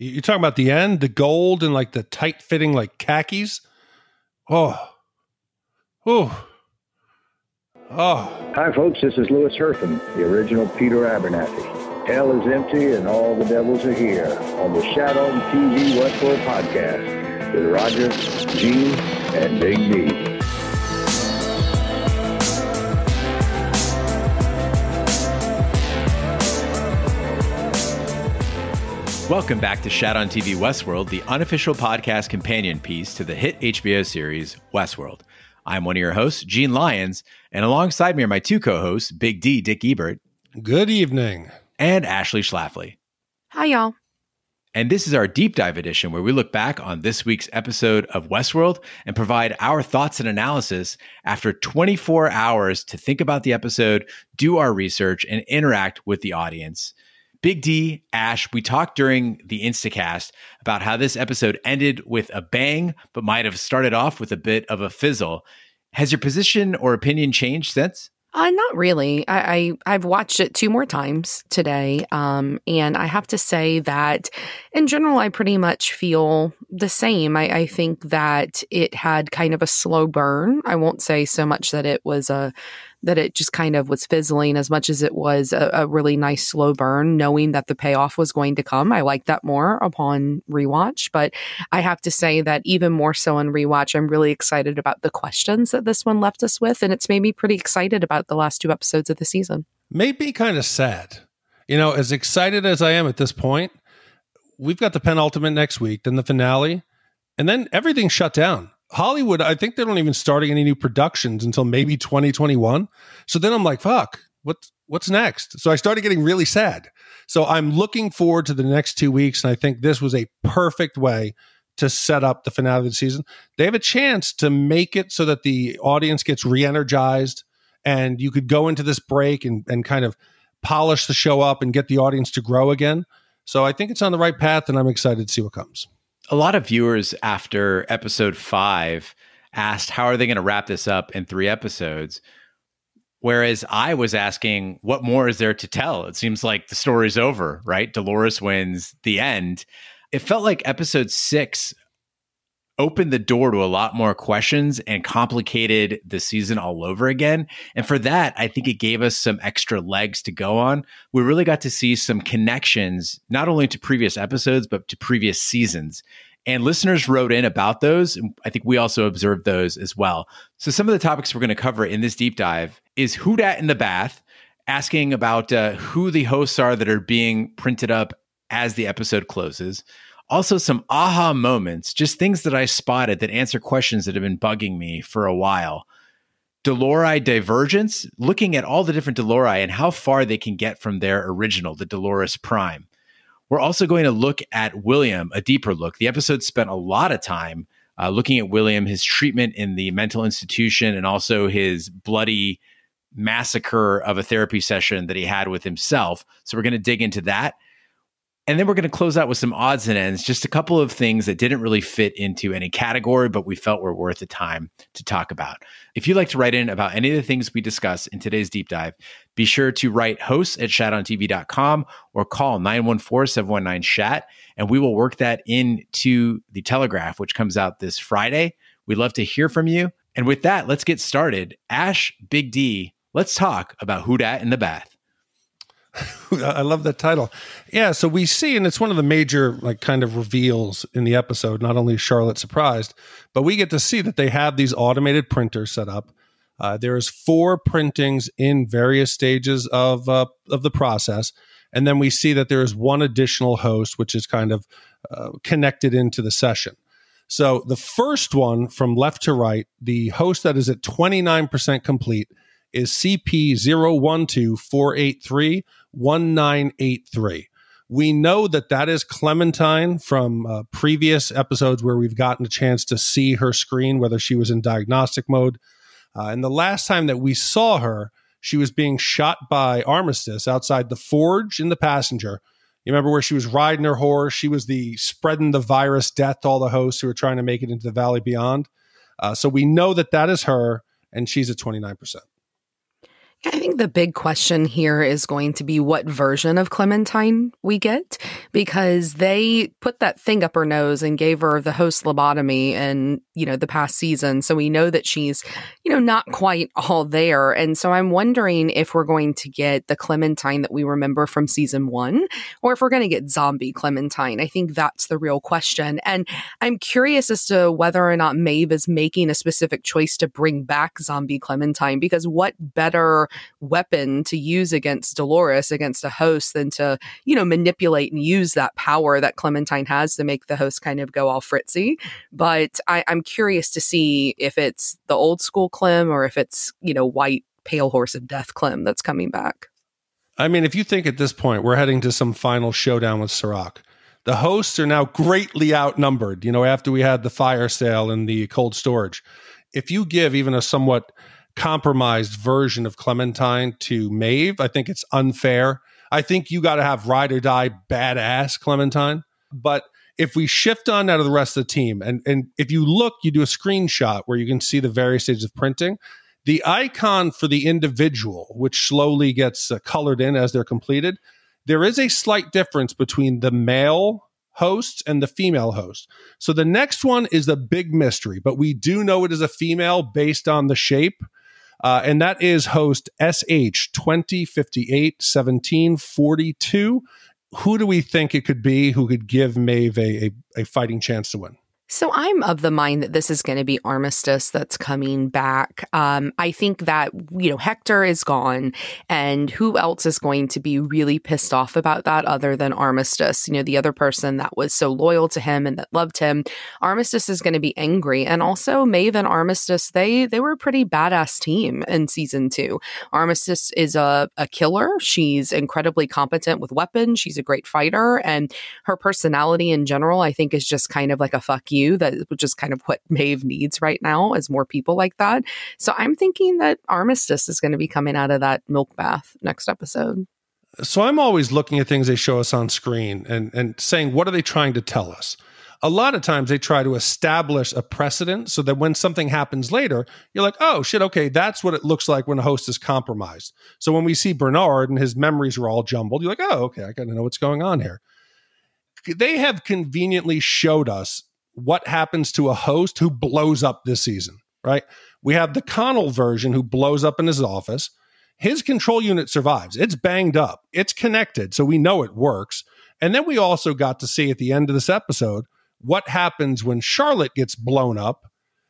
You're talking about the end, the gold and like the tight-fitting like khakis? Oh. Oh. Oh. Hi, folks. This is Louis Hertham, the original Peter Abernathy. Hell is empty and all the devils are here on the Shat TV Westworld podcast with Roger, Gene, and Big D. Welcome back to Shat TV Westworld, the unofficial podcast companion piece to the hit HBO series Westworld. I'm one of your hosts, Gene Lyons, and alongside me are my two co-hosts, Big D, Dick Ebert. Good evening. And Ashley Schlafly. Hi, y'all. And this is our deep dive edition where we look back on this week's episode of Westworld and provide our thoughts and analysis after 24 hours to think about the episode, do our research, and interact with the audience. Big D, Ash, we talked during the Instacast about how this episode ended with a bang, but might have started off with a bit of a fizzle. Has your position or opinion changed since? Not really. I've watched it 2 more times today, and I have to say that in general, I pretty much feel the same. I think that it had kind of a slow burn. I won't say so much that it was that it just kind of was fizzling as much as it was a really nice slow burn, knowing that the payoff was going to come. I like that more upon rewatch, but I have to say that even more so on rewatch, I'm really excited about the questions that this one left us with, and it's made me pretty excited about the last 2 episodes of the season. Made me kind of sad. You know, as excited as I am at this point, we've got the penultimate next week, then the finale, and then everything's shut down. Hollywood, I think they don't even starting any new productions until maybe 2021. So then I'm like, fuck, what's next? So I started getting really sad. So I'm looking forward to the next 2 weeks. And I think this was a perfect way to set up the finale of the season. They have a chance to make it so that the audience gets re-energized and you could go into this break and kind of polish the show up and get the audience to grow again. So I think it's on the right path and I'm excited to see what comes. A lot of viewers after episode 5 asked, how are they going to wrap this up in 3 episodes? Whereas I was asking, what more is there to tell? It seems like the story's over, right? Dolores wins, the end. It felt like episode 6 opened the door to a lot more questions and complicated the season all over again. And for that, I think it gave us some extra legs to go on. We really got to see some connections, not only to previous episodes, but to previous seasons. And listeners wrote in about those. And I think we also observed those as well. So some of the topics we're going to cover in this deep dive is Who Dat in the Bath, asking about who the hosts are that are being printed up as the episode closes. Also, some aha moments, just things that I spotted that answer questions that have been bugging me for a while. Dolores divergence, looking at all the different Dolores and how far they can get from their original, the Dolores Prime. We're also going to look at William, a deeper look. The episode spent a lot of time looking at William, his treatment in the mental institution, and also his bloody massacre of a therapy session that he had with himself. So we're going to dig into that. And then we're going to close out with some odds and ends, just a couple of things that didn't really fit into any category, but we felt were worth the time to talk about. If you'd like to write in about any of the things we discuss in today's deep dive, be sure to write hosts@shatontv.com or call 914-719-SHAT, and we will work that into the Telegraph, which comes out this Friday. We'd love to hear from you. And with that, let's get started. Ash, Big D, let's talk about Who Dat in the Bath. I love that title. Yeah, so we see, and it's one of the major like kind of reveals in the episode, not only is Charlotte surprised, but we get to see that they have these automated printers set up. There is 4 printings in various stages of the process. And then we see that there is one additional host, which is kind of connected into the session. So the first one from left to right, the host that is at 29% complete is CP0124831983. We know that that is Clementine from previous episodes where we've gotten a chance to see her screen, whether she was in diagnostic mode. And the last time that we saw her, she was being shot by Armistice outside the forge in the passenger. You remember where she was riding her horse? She was the spreading the virus death to all the hosts who were trying to make it into the Valley Beyond. So we know that that is her, and she's at 29%. I think the big question here is going to be what version of Clementine we get, because they put that thing up her nose and gave her the host lobotomy in, the past season. So we know that she's, not quite all there. And so I'm wondering if we're going to get the Clementine that we remember from season 1, or if we're going to get zombie Clementine. I think that's the real question. And I'm curious as to whether or not Maeve is making a specific choice to bring back zombie Clementine, because what better weapon to use against Dolores, against a host, than to, manipulate and use that power that Clementine has to make the host kind of go all fritzy. But I'm curious to see if it's the old school Clem or if it's, white pale horse of death Clem that's coming back. I mean, if you think at this point we're heading to some final showdown with Serac, the hosts are now greatly outnumbered, after we had the fire sale and the cold storage. If you give even a somewhat compromised version of Clementine to Maeve, I think it's unfair. I think you got to have ride or die badass Clementine. But if we shift on out of the rest of the team, and if you look, you do a screenshot where you can see the various stages of printing, the icon for the individual, which slowly gets colored in as they're completed, there is a slight difference between the male hosts and the female host. So the next one is the big mystery, but we do know it is a female based on the shape. And that is host SH 2058 1742. Who do we think it could be who could give Maeve a fighting chance to win? So I'm of the mind that this is going to be Armistice that's coming back. I think that, Hector is gone, and who else is going to be really pissed off about that other than Armistice? The other person that was so loyal to him and that loved him. Armistice is going to be angry. And also Maeve and Armistice, they were a pretty badass team in season 2. Armistice is a killer. She's incredibly competent with weapons. She's a great fighter. And her personality in general, I think, is just kind of like a fuck you. Which is kind of what Maeve needs right now, is more people like that. So I'm thinking that Armistice is going to be coming out of that milk bath next episode. So I'm always looking at things they show us on screen and saying, what are they trying to tell us? A lot of times they try to establish a precedent so that when something happens later, you're like, oh shit, okay, that's what it looks like when a host is compromised. So when we see Bernard and his memories were all jumbled, you're like, oh, okay, I got to know what's going on here. They have conveniently showed us what happens to a host who blows up this season, right? We have the Connell version who blows up in his office. His control unit survives. It's banged up. It's connected, so we know it works. And then we also got to see at the end of this episode what happens when Charlotte gets blown up.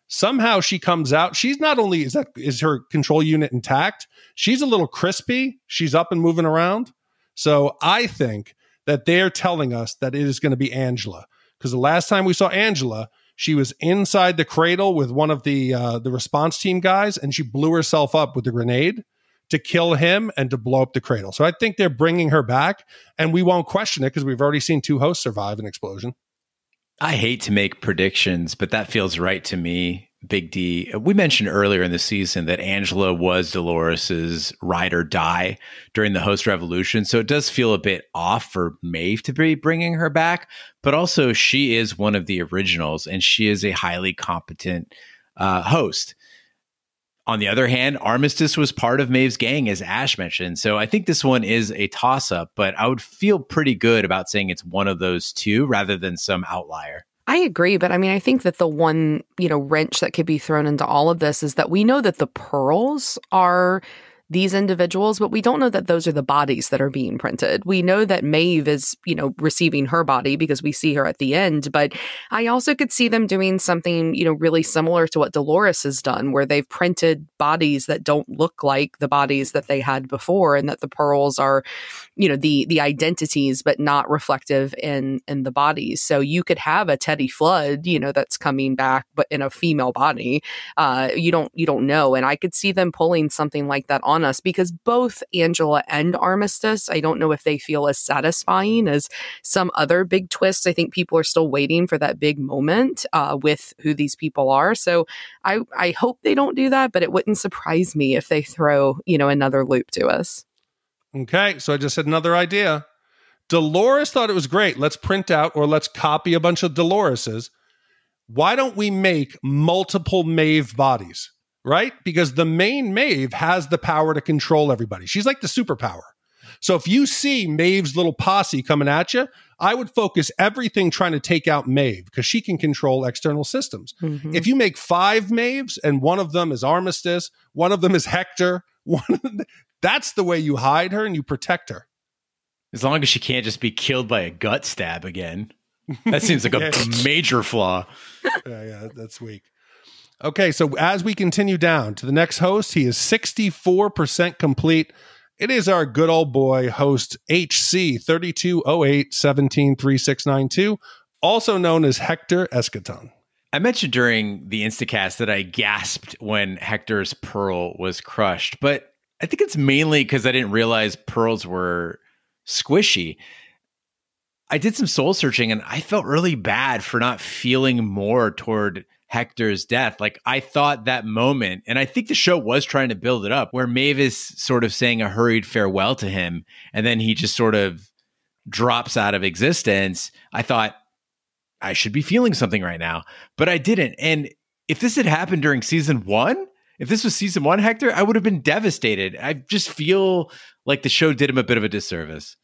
Somehow she comes out. She's not only, is her control unit intact, she's a little crispy. She's up and moving around. So I think that they're telling us that it is going to be Angela. Because the last time we saw Angela, she was inside the cradle with one of the response team guys, and she blew herself up with a grenade to kill him and to blow up the cradle. So I think they're bringing her back, and we won't question it because we've already seen 2 hosts survive an explosion. I hate to make predictions, but that feels right to me. Big D. We mentioned earlier in the season that Angela was Dolores's ride or die during the host revolution. So it does feel a bit off for Maeve to be bringing her back, but also she is one of the originals and she is a highly competent host. On the other hand, Armistice was part of Maeve's gang, as Ash mentioned. So I think this one is a toss-up, but I would feel pretty good about saying it's one of those two rather than some outlier. I agree, but I think that the one, wrench that could be thrown into all of this is that we know that the pearls are these individuals, but we don't know that those are the bodies that are being printed. We know that Maeve is, receiving her body because we see her at the end, but I also could see them doing something, really similar to what Dolores has done, where they've printed bodies that don't look like the bodies that they had before, and that the pearls are, the identities, but not reflective in the bodies. So you could have a Teddy Flood, that's coming back, but in a female body. You don't know. And I could see them pulling something like that on us, because both Angela and Armistice, I don't know if they feel as satisfying as some other big twists. I think people are still waiting for that big moment with who these people are. So I hope they don't do that, but it wouldn't surprise me if they throw, another loop to us. Okay, so I just had another idea. Dolores thought it was great. Let's print out or let's copy a bunch of Doloreses. Why don't we make multiple Maeve bodies? right? Because the main Maeve has the power to control everybody. She's like the superpower. So if you see Maeve's little posse coming at you, I would focus everything trying to take out Maeve because she can control external systems. Mm-hmm. If you make 5 Maeves and one of them is Armistice, one of them is Hector, that's the way you hide her and you protect her. As long as she can't just be killed by a gut stab again. That seems like a major flaw. Yeah, that's weak. Okay, so as we continue down to the next host, he is 64% complete. It is our good old boy, host HC 3208173692, also known as Hector Eschaton. I mentioned during the Instacast that I gasped when Hector's pearl was crushed, but I think it's mainly because I didn't realize pearls were squishy. I did some soul searching and I felt really bad for not feeling more toward Hector's death. Like, I thought that moment, and I think the show was trying to build it up, where Maeve is sort of saying a hurried farewell to him, and then he just sort of drops out of existence. I thought, I should be feeling something right now, but I didn't. And if this had happened during season 1, if this was season 1 Hector, I would have been devastated. I just feel like the show did him a bit of a disservice.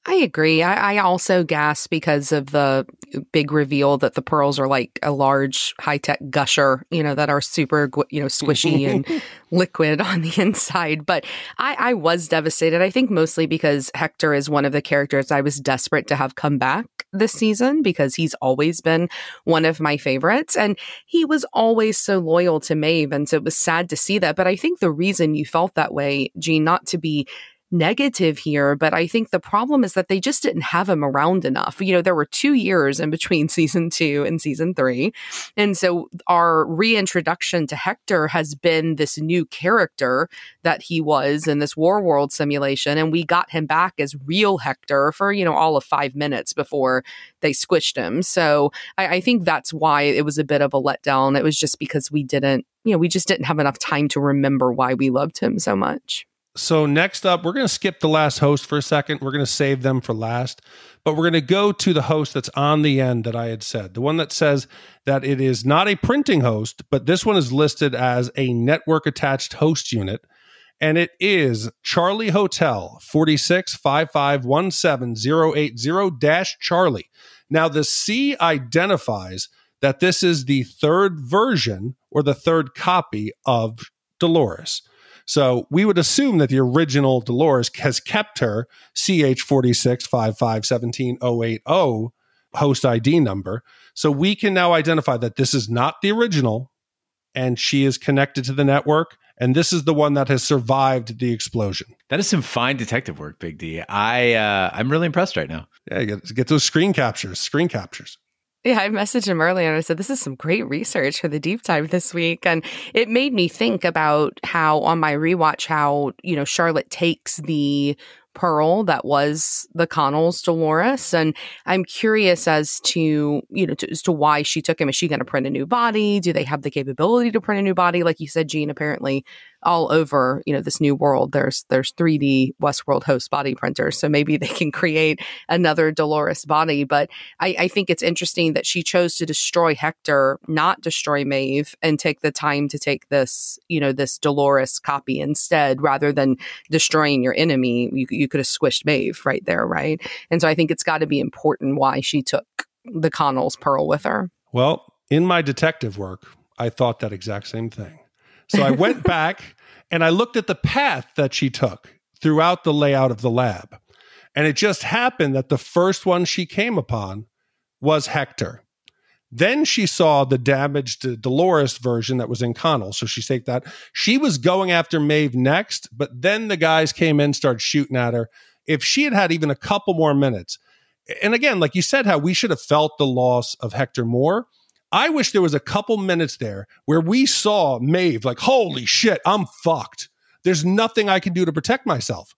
I agree. I also gasped because of the big reveal that the pearls are like a large high-tech gusher, that are super, squishy and liquid on the inside. But I was devastated. I think mostly because Hector is one of the characters I was desperate to have come back this season because he's always been one of my favorites. And he was always so loyal to Maeve. And so it was sad to see that. But I think the reason you felt that way, Jean, not to be negative here, but I think the problem is that they just didn't have him around enough. There were 2 years in between season 2 and season 3. And so our reintroduction to Hector has been this new character that he was in this Warworld simulation. And we got him back as real Hector for, all of 5 minutes before they squished him. So I think that's why it was a bit of a letdown. It was just because we just didn't have enough time to remember why we loved him so much. So next up, we're going to skip the last host for a second. We're going to save them for last, but we're going to go to the host that's on the end that I had said, the one that says that it is not a printing host, but this one is listed as a network attached host unit. And it is Charlie Hotel 465517080-Charlie. Now the C identifies that this is the third version or the third copy of Dolores. So we would assume that the original Dolores has kept her CH465517080 host ID number. So we can now identify that this is not the original and she is connected to the network. And this is the one that has survived the explosion. That is some fine detective work, Big D. I'm really impressed right now. Yeah, you get those screen captures. Yeah, I messaged him earlier and I said, this is some great research for the deep dive this week. And it made me think about how on my rewatch, how, Charlotte takes the pearl that was the Connell's Dolores. And I'm curious as to, as to why she took him. Is she going to print a new body? Do they have the capability to print a new body? Like you said, Jean, apparently all over, this new world, there's 3D Westworld host body printers. So maybe they can create another Dolores body. But I think it's interesting that she chose to destroy Hector, not destroy Maeve, and take the time to take this, this Dolores copy instead, rather than destroying your enemy. You could have squished Maeve right there, right? And so I think it's got to be important why she took the Connell's pearl with her. Well, in my detective work, I thought that exact same thing. So I went back and I looked at the path that she took throughout the layout of the lab. And it just happened that the first one she came upon was Hector. Then she saw the damaged Dolores version that was in Connell. So she saved that. She was going after Maeve next, but then the guys came in, started shooting at her. If she had even a couple more minutes, and again, like you said, how we should have felt the loss of Hector more. I wish there was a couple minutes there where we saw Maeve like, holy shit, I'm fucked. There's nothing I can do to protect myself.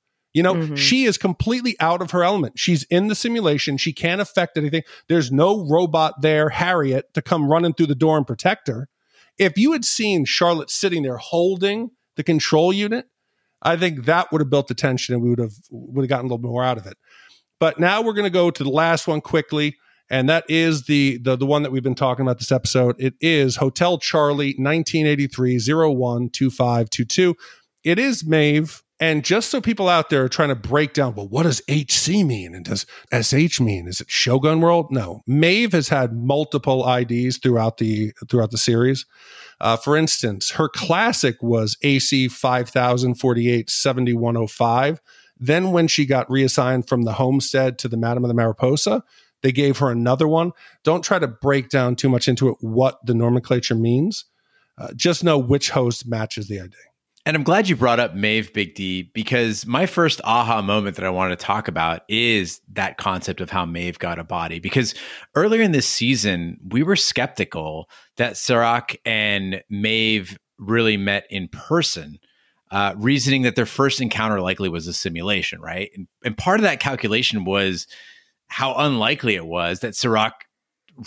She is completely out of her element. She's in the simulation. She can't affect anything. There's no robot there, Harriet, to come running through the door and protect her. If you had seen Charlotte sitting there holding the control unit, I think that would have built the tension and we would have gotten a little more out of it. But now we're going to go to the last one quickly. And that is the one that we've been talking about this episode. It is Hotel Charlie 1983-01-2522. It is Maeve. And just so people out there are trying to break down, well, what does HC mean? And does SH mean? Is it Shogun World? No. Maeve has had multiple IDs throughout the series. For instance, her classic was AC 5048-7105. Then when she got reassigned from the Homestead to the Madam of the Mariposa, they gave her another one. Don't try to break down too much into it what the nomenclature means. Just know which host matches the ID. And I'm glad you brought up Maeve, Big D, because my first aha moment that I wanted to talk about is that concept of how Maeve got a body. Because earlier in this season, we were skeptical that Serac and Maeve really met in person, reasoning that their first encounter likely was a simulation, right? And part of that calculation was how unlikely it was that Serac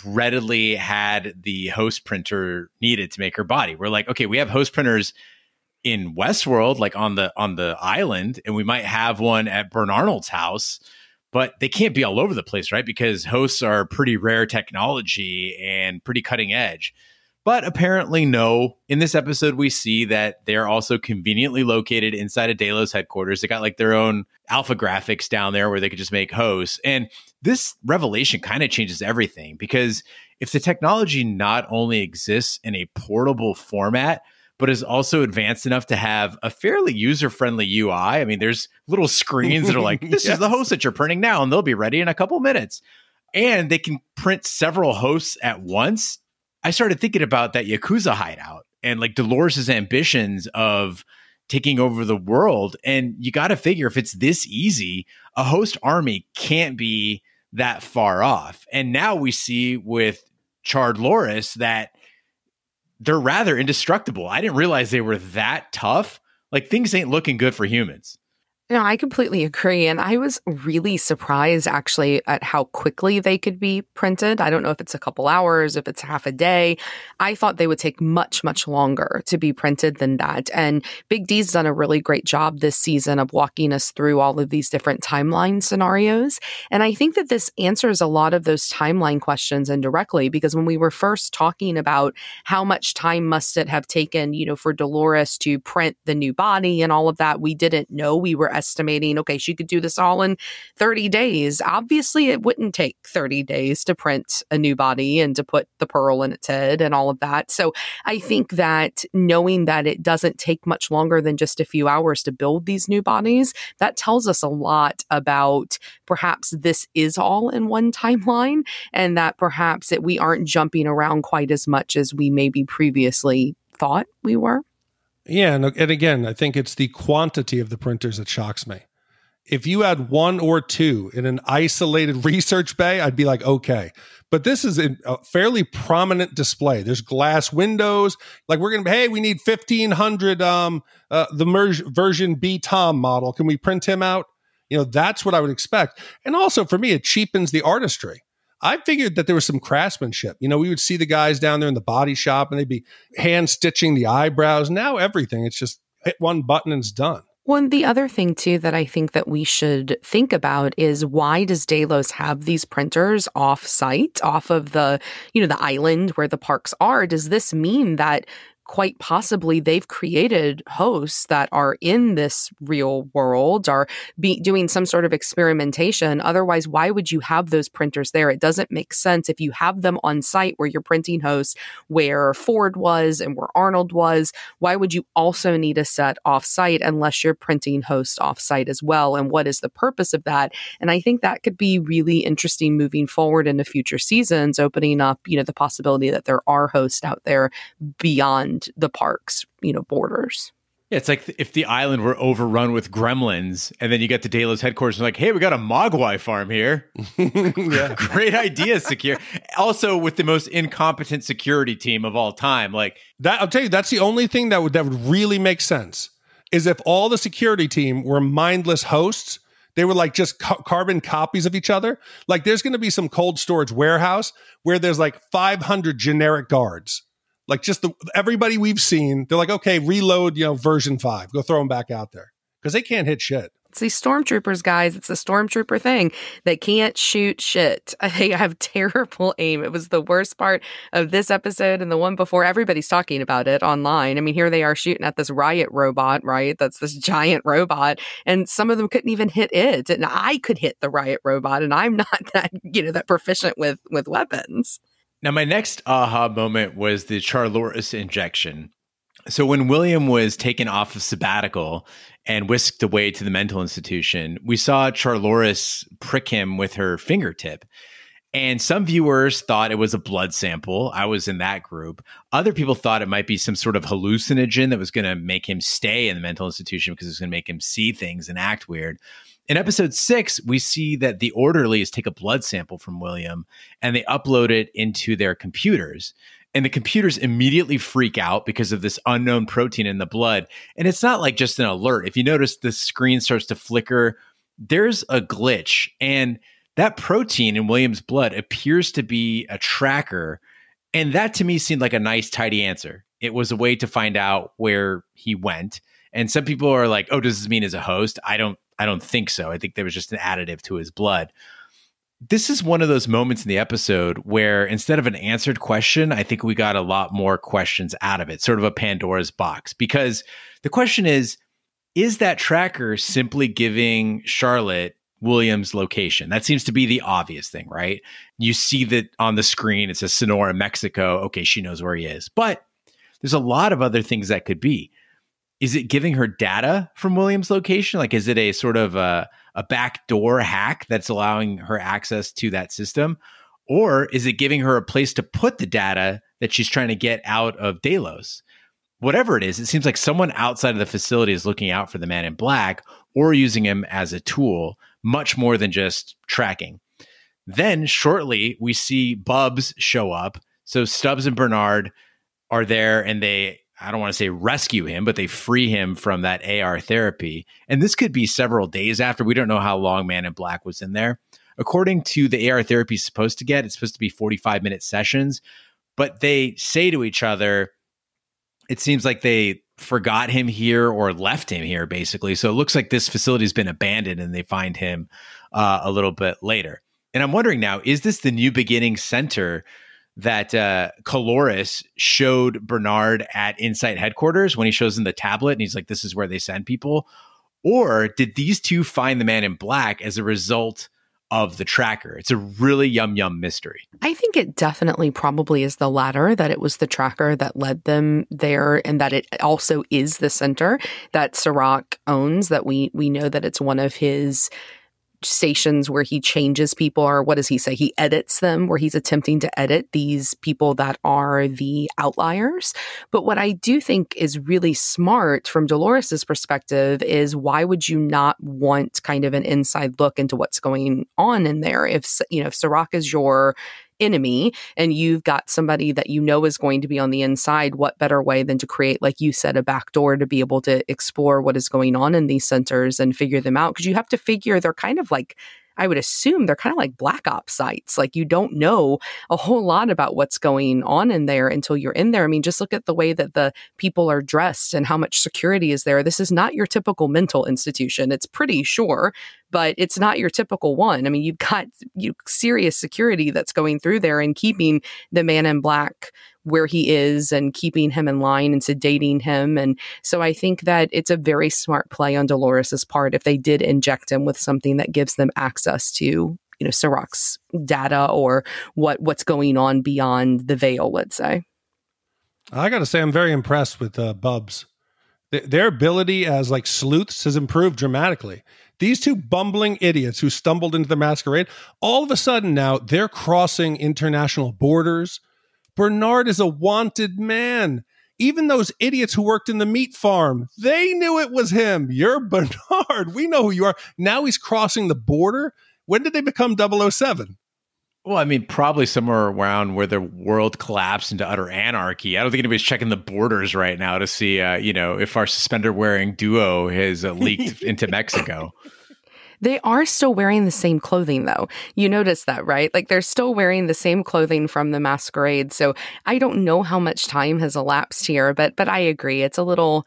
readily had the host printer needed to make her body. We're like, okay, we have host printers in Westworld, like on the island, and we might have one at Bern Arnold's house, but they can't be all over the place, right? Because hosts are pretty rare technology and pretty cutting edge. But apparently, no. In this episode, we see that they're also conveniently located inside of Delos headquarters. They got like their own alpha graphics down there where they could just make hosts. And this revelation kind of changes everything, because if the technology not only exists in a portable format, but is also advanced enough to have a fairly user-friendly UI. I mean, there's little screens that are like, this is the host that you're printing now, and they'll be ready in a couple minutes. And they can print several hosts at once. I started thinking about that Yakuza hideout and like Dolores' ambitions of taking over the world. And you got to figure, if it's this easy, a host army can't be that far off. And now we see with Dolores that they're rather indestructible. I didn't realize they were that tough. Like, things ain't looking good for humans. No, I completely agree. And I was really surprised, actually, at how quickly they could be printed. I don't know if it's a couple hours, if it's half a day. I thought they would take much, much longer to be printed than that. And Big D's done a really great job this season of walking us through all of these different timeline scenarios. And I think that this answers a lot of those timeline questions indirectly, because when we were first talking about how much time must it have taken, for Dolores to print the new body and all of that, we didn't know. We were estimating, okay, she could do this all in 30 days. Obviously, it wouldn't take 30 days to print a new body and to put the pearl in its head and all of that. So I think that knowing that it doesn't take much longer than just a few hours to build these new bodies, that tells us a lot about perhaps this is all in one timeline, and that perhaps we aren't jumping around quite as much as we maybe previously thought we were. Yeah, and again, I think it's the quantity of the printers that shocks me. If you had one or two in an isolated research bay, I'd be like, okay. But this is a fairly prominent display. There's glass windows. Like, we're going to, hey, we need 1,500, the version B Tom model. Can we print him out? That's what I would expect. And also, for me, it cheapens the artistry. I figured that there was some craftsmanship. We would see the guys down there in the body shop and they'd be hand stitching the eyebrows. Now everything, it's just hit one button and it's done. Well, and the other thing, too, that I think that we should think about is, why does Delos have these printers off site, off of the, the island where the parks are? Does this mean that quite possibly they've created hosts that are in this real world, are doing some sort of experimentation? Otherwise, why would you have those printers there? It doesn't make sense if you have them on site where you're printing hosts, where Ford was and where Arnold was. Why would you also need a set off site unless you're printing hosts off site as well? And what is the purpose of that? And I think that could be really interesting moving forward into future seasons, opening up, the possibility that there are hosts out there beyond the park's, borders. Yeah, it's like if the island were overrun with gremlins, and then you get to Delos headquarters and like, hey, we got a Mogwai farm here. Yeah. Great idea, secure. Also, with the most incompetent security team of all time, like that. I'll tell you, that's the only thing that would really make sense, is if all the security team were mindless hosts. They were like just carbon copies of each other. Like, there's going to be some cold storage warehouse where there's like 500 generic guards. Like, just everybody we've seen, they're like, okay, reload, version 5. Go throw them back out there, because they can't hit shit. It's these stormtroopers, guys. It's a stormtrooper thing. They can't shoot shit. They have terrible aim. It was the worst part of this episode and the one before. Everybody's talking about it online. I mean, here they are shooting at this riot robot, right? That's this giant robot. And some of them couldn't even hit it. And I could hit the riot robot, and I'm not that, that proficient with weapons. Now, my next aha moment was the Charlotte injection. So when William was taken off of sabbatical and whisked away to the mental institution, we saw Charlotte prick him with her fingertip. And some viewers thought it was a blood sample. I was in that group. Other people thought it might be some sort of hallucinogen that was going to make him stay in the mental institution because it was going to make him see things and act weird. In episode 6, we see that the orderlies take a blood sample from William and they upload it into their computers. And the computers immediately freak out because of this unknown protein in the blood. And it's not like just an alert. If you notice, the screen starts to flicker. There's a glitch. And that protein in William's blood appears to be a tracker. And that to me seemed like a nice, tidy answer. It was a way to find out where he went. And some people are like, oh, does this mean as a host? I don't think so. I think there was just an additive to his blood. This is one of those moments in the episode where instead of an answered question, I think we got a lot more questions out of it, sort of a Pandora's box. Because the question is that tracker simply giving Charlotte William's location? That seems to be the obvious thing, right? You see that on the screen, it says Sonora, Mexico. Okay, she knows where he is. But there's a lot of other things that could be. Is it giving her data from William's location? Like, is it a sort of a backdoor hack that's allowing her access to that system? Or is it giving her a place to put the data that she's trying to get out of Delos? Whatever it is, it seems like someone outside of the facility is looking out for the man in black or using him as a tool, much more than just tracking. Then shortly, we see Bubs show up. So Stubbs and Bernard are there and they, I don't want to say rescue him, but they free him from that AR therapy. And this could be several days after. We don't know how long Man in Black was in there. According to the AR therapy is supposed to get, it's supposed to be 45-minute sessions. But they say to each other, it seems like they forgot him here or left him here, basically. So it looks like this facility has been abandoned and they find him a little bit later. And I'm wondering now, is this the New Beginning Center that Dolores showed Bernard at Insight headquarters when he shows him the tablet and he's like, this is where they send people? Or did these two find the Man in Black as a result of the tracker? It's a really yum mystery. I think it definitely probably is the latter, that it was the tracker that led them there, and that it also is the center that Serac owns, that we know that it's one of his stations where he changes people, or what does he say? He edits them, where he's attempting to edit these people that are the outliers. But what I do think is really smart from Dolores's perspective is, why would you not want kind of an inside look into what's going on in there? If Serac is your enemy and you've got somebody that you know is going to be on the inside, what better way than to create, like you said, a backdoor to be able to explore what is going on in these centers and figure them out? Because you have to figure they're kind of like, I would assume they're kind of like black ops sites. Like, you don't know a whole lot about what's going on in there until you're in there. I mean, just look at the way that the people are dressed and how much security is there. This is not your typical mental institution. It's pretty sure, but it's not your typical one. I mean, you've got serious security that's going through there and keeping the Man in Black where he is and keeping him in line and sedating him. And so I think that it's a very smart play on Dolores's part if they did inject him with something that gives them access to, Serac's data or what's going on beyond the veil, let's say. I got to say, I'm very impressed with Bubs. Their ability as like sleuths has improved dramatically. These two bumbling idiots who stumbled into the masquerade, all of a sudden now they're crossing international borders. Bernard is a wanted man. Even those idiots who worked in the meat farm, they knew it was him. You're Bernard. We know who you are. Now he's crossing the border. When did they become 007? Well, I mean, probably somewhere around where the world collapsed into utter anarchy. I don't think anybody's checking the borders right now to see, if our suspender-wearing duo has leaked into Mexico. They are still wearing the same clothing, though. You notice that, right? Like, they're still wearing the same clothing from the masquerade. So I don't know how much time has elapsed here, but I agree. It's a little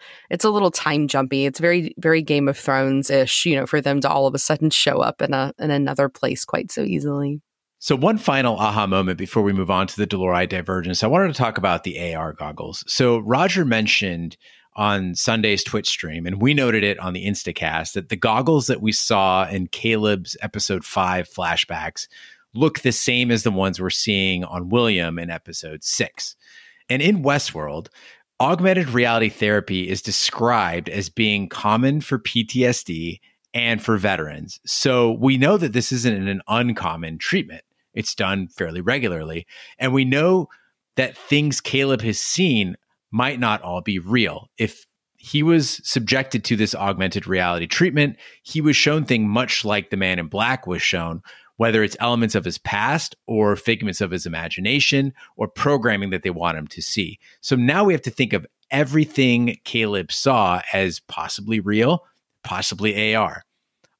time jumpy. It's very, very Game of Thrones-ish, for them to all of a sudden show up in another place quite so easily. So one final aha moment before we move on to the Dolores divergence, I wanted to talk about the AR goggles. So Roger mentioned on Sunday's Twitch stream, and we noted it on the Instacast, that the goggles that we saw in Caleb's episode 5 flashbacks look the same as the ones we're seeing on William in episode 6. And in Westworld, augmented reality therapy is described as being common for PTSD and for veterans. So we know that this isn't an uncommon treatment. It's done fairly regularly. And we know that things Caleb has seen might not all be real. If he was subjected to this augmented reality treatment, he was shown things much like the Man in Black was shown, whether it's elements of his past or figments of his imagination or programming that they want him to see. So now we have to think of everything Caleb saw as possibly real, possibly AR.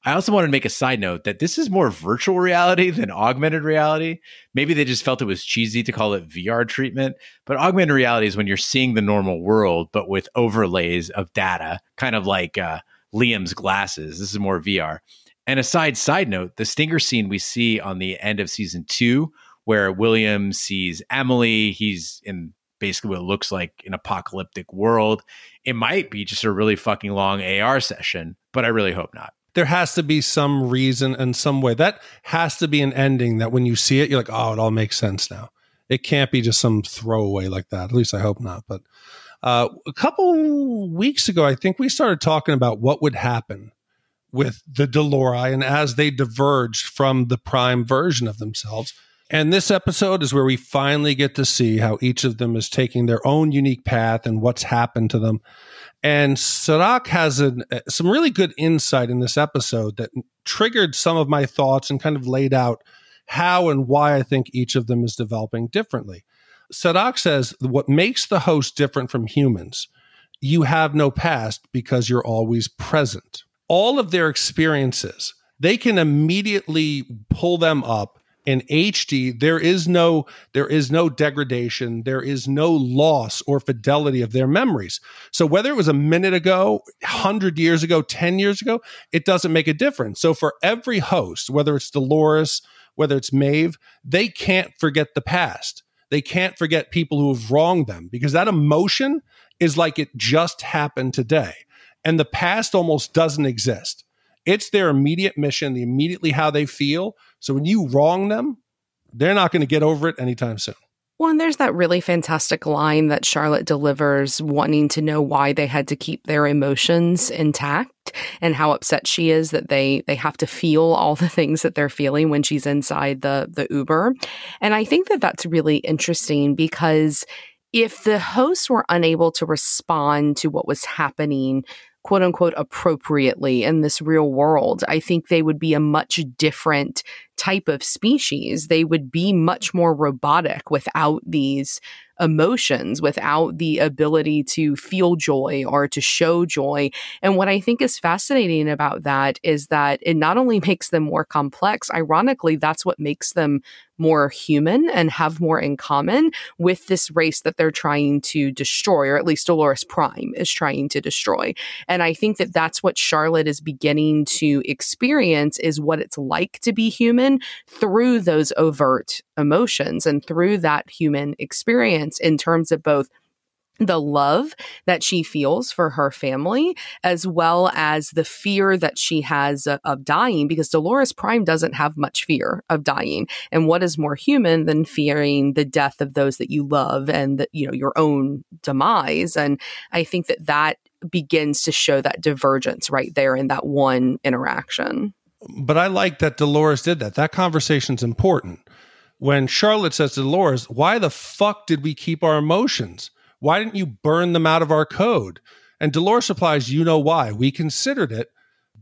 I also wanted to make a side note that this is more virtual reality than augmented reality. Maybe they just felt it was cheesy to call it VR treatment, but augmented reality is when you're seeing the normal world, but with overlays of data, kind of like Liam's glasses. This is more VR. And a side note, the stinger scene we see on the end of season 2, where William sees Emily, he's in basically what looks like an apocalyptic world. It might be just a really fucking long AR session, but I really hope not. There has to be some reason and some way. That has to be an ending that when you see it, you're like, oh, it all makes sense now. It can't be just some throwaway like that. At least I hope not. But a couple weeks ago, I think we started talking about what would happen with the Dolores and as they diverged from the prime version of themselves. And this episode is where we finally get to see how each of them is taking their own unique path and what's happened to them. And Serac has some really good insight in this episode that triggered some of my thoughts and kind of laid out how and why I think each of them is developing differently. Serac says, what makes the host different from humans, you have no past because you're always present. All of their experiences, they can immediately pull them up in HD. There is no degradation. There is no loss or fidelity of their memories. So whether it was a minute ago, 100 years ago, 10 years ago, it doesn't make a difference. So for every host, whether it's Dolores, whether it's Maeve, they can't forget the past. They can't forget people who have wronged them because that emotion is like it just happened today. And the past almost doesn't exist. It's their immediate mission, immediately how they feel. So when you wrong them, they're not going to get over it anytime soon. Well, and there's that really fantastic line that Charlotte delivers, wanting to know why they had to keep their emotions intact and how upset she is that they have to feel all the things that they're feeling when she's inside the Uber. And I think that that's really interesting because if the hosts were unable to respond to what was happening, quote unquote, appropriately in this real world, I think they would be a much different type of species. They would be much more robotic without these emotions, without the ability to feel joy or to show joy. And what I think is fascinating about that is that it not only makes them more complex, ironically, that's what makes them more human and have more in common with this race that they're trying to destroy, or at least Dolores Prime is trying to destroy. And I think that that's what Charlotte is beginning to experience, is what it's like to be human through those overt emotions and through that human experience in terms of both the love that she feels for her family, as well as the fear that she has of dying, because Dolores Prime doesn't have much fear of dying. And what is more human than fearing the death of those that you love and your own demise? And I think that that begins to show that divergence right there in that one interaction. But I like that Dolores did that. That conversation's important. When Charlotte says to Dolores, why the fuck did we keep our emotions? Why didn't you burn them out of our code? And Dolores replies, you know why. We considered it,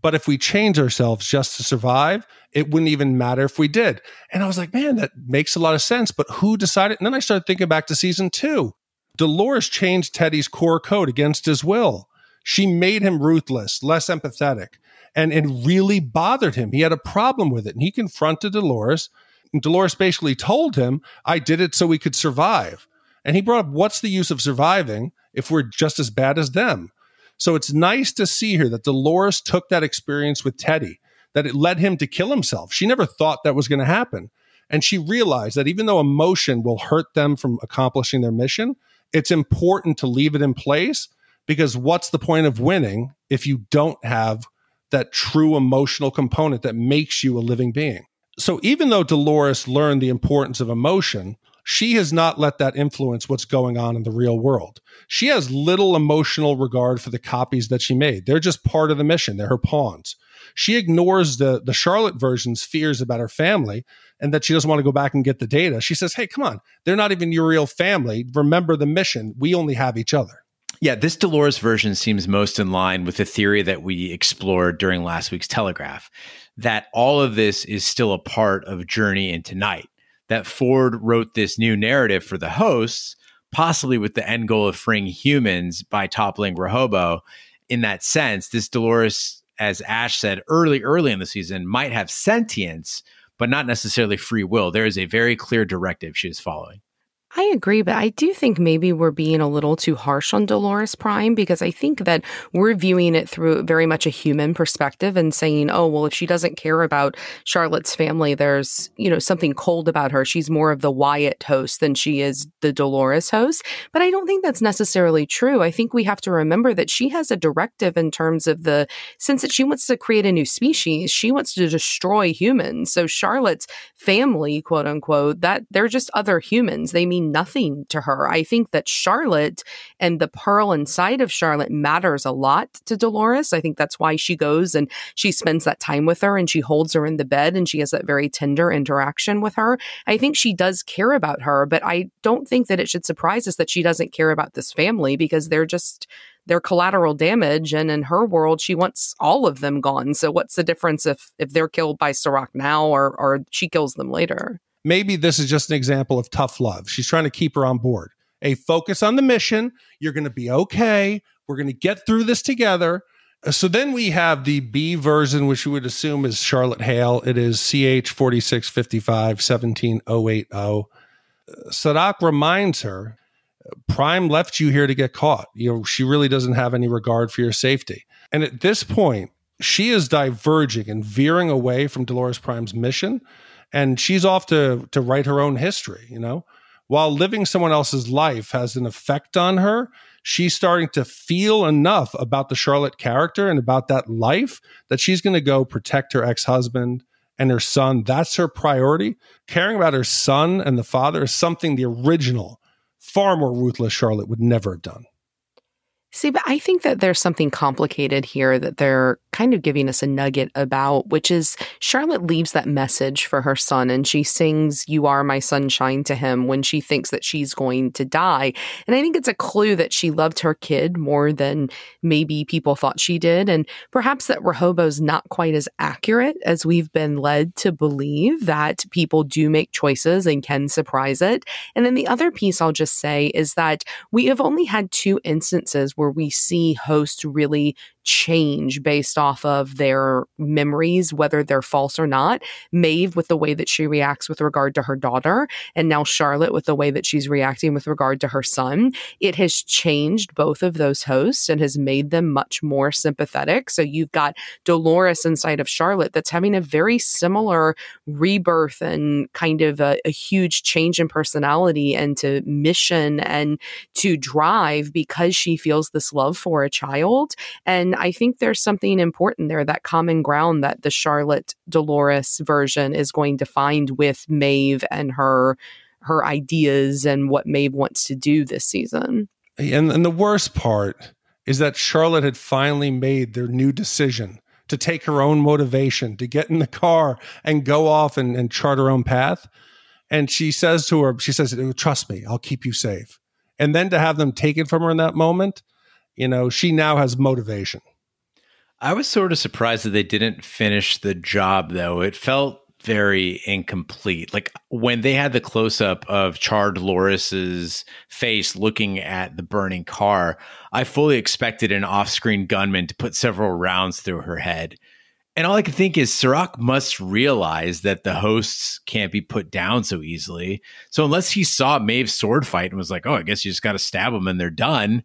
but if we change ourselves just to survive, it wouldn't even matter if we did. And I was like, man, that makes a lot of sense. But who decided? And then I started thinking back to season 2. Dolores changed Teddy's core code against his will. She made him ruthless, less empathetic. And it really bothered him. He had a problem with it. And he confronted Dolores. And Dolores basically told him, I did it so we could survive. And he brought up, what's the use of surviving if we're just as bad as them? So it's nice to see here that Dolores took that experience with Teddy, that it led him to kill himself. She never thought that was going to happen. And she realized that even though emotion will hurt them from accomplishing their mission, it's important to leave it in place, because what's the point of winning if you don't have that true emotional component that makes you a living being? So even though Dolores learned the importance of emotion, she has not let that influence what's going on in the real world. She has little emotional regard for the copies that she made. They're just part of the mission. They're her pawns. She ignores the Charlotte version's fears about her family and that she doesn't want to go back and get the data. She says, hey, come on, they're not even your real family. Remember the mission. We only have each other. Yeah, this Dolores version seems most in line with the theory that we explored during last week's Telegraph, that all of this is still a part of Journey into Night, that Ford wrote this new narrative for the hosts, possibly with the end goal of freeing humans by toppling Rehoboam. In that sense, this Dolores, as Ash said early in the season, might have sentience, but not necessarily free will. There is a very clear directive she is following. I agree, but I do think maybe we're being a little too harsh on Dolores Prime, because I think that we're viewing it through very much a human perspective and saying, oh, well, if she doesn't care about Charlotte's family, there's, something cold about her. She's more of the Wyatt host than she is the Dolores host. But I don't think that's necessarily true. I think we have to remember that she has a directive in terms of the sense that she wants to create a new species. She wants to destroy humans. So Charlotte's family, quote unquote, that they're just other humans. They mean nothing to her. I think that Charlotte and the pearl inside of Charlotte matters a lot to Dolores. I think that's why she goes and she spends that time with her and she holds her in the bed and she has that very tender interaction with her. I think she does care about her, but I don't think that it should surprise us that she doesn't care about this family, because they're collateral damage. And in her world, she wants all of them gone. So what's the difference if they're killed by Serac now or she kills them later? Maybe this is just an example of tough love. She's trying to keep her on board. Hey, focus on the mission. You're going to be okay. We're going to get through this together. So then we have the B version, which you would assume is Charlotte Hale. It is CH 4655 17080. Serac reminds her, Prime left you here to get caught. She really doesn't have any regard for your safety. And at this point, she is diverging and veering away from Dolores Prime's mission. And she's off to write her own history, While living someone else's life has an effect on her, she's starting to feel enough about the Charlotte character and about that life that she's going to go protect her ex-husband and her son. That's her priority. Caring about her son and the father is something the original, far more ruthless Charlotte would never have done. See, but I think that there's something complicated here that they're kind of giving us a nugget about, which is Charlotte leaves that message for her son and she sings, "You are my sunshine" to him when she thinks that she's going to die. And I think it's a clue that she loved her kid more than maybe people thought she did. And perhaps that Rehoboam's not quite as accurate as we've been led to believe, that people do make choices and can surprise it. And then the other piece I'll just say is that we have only had 2 instances where we see hosts really change based off of their memories, whether they're false or not. Maeve with the way that she reacts with regard to her daughter, and now Charlotte with the way that she's reacting with regard to her son. It has changed both of those hosts and has made them much more sympathetic. So you've got Dolores inside of Charlotte that's having a very similar rebirth and kind of a huge change in personality and to mission and to drive because she feels this love for a child. And I think there's something important there, that common ground that the Charlotte Dolores version is going to find with Maeve and her ideas and what Maeve wants to do this season. And the worst part is that Charlotte had finally made their new decision to take her own motivation, to get in the car and go off and chart her own path. And she says, "Trust me, I'll keep you safe." And then to have them take it from her in that moment, she now has motivation. I was sort of surprised that they didn't finish the job, though. It felt very incomplete. Like when they had the close-up of Char Dolores's face looking at the burning car, I fully expected an off-screen gunman to put several rounds through her head. And all I can think is Serac must realize that the hosts can't be put down so easily. So unless he saw Maeve's sword fight and was like, oh, I guess you just got to stab them and they're done,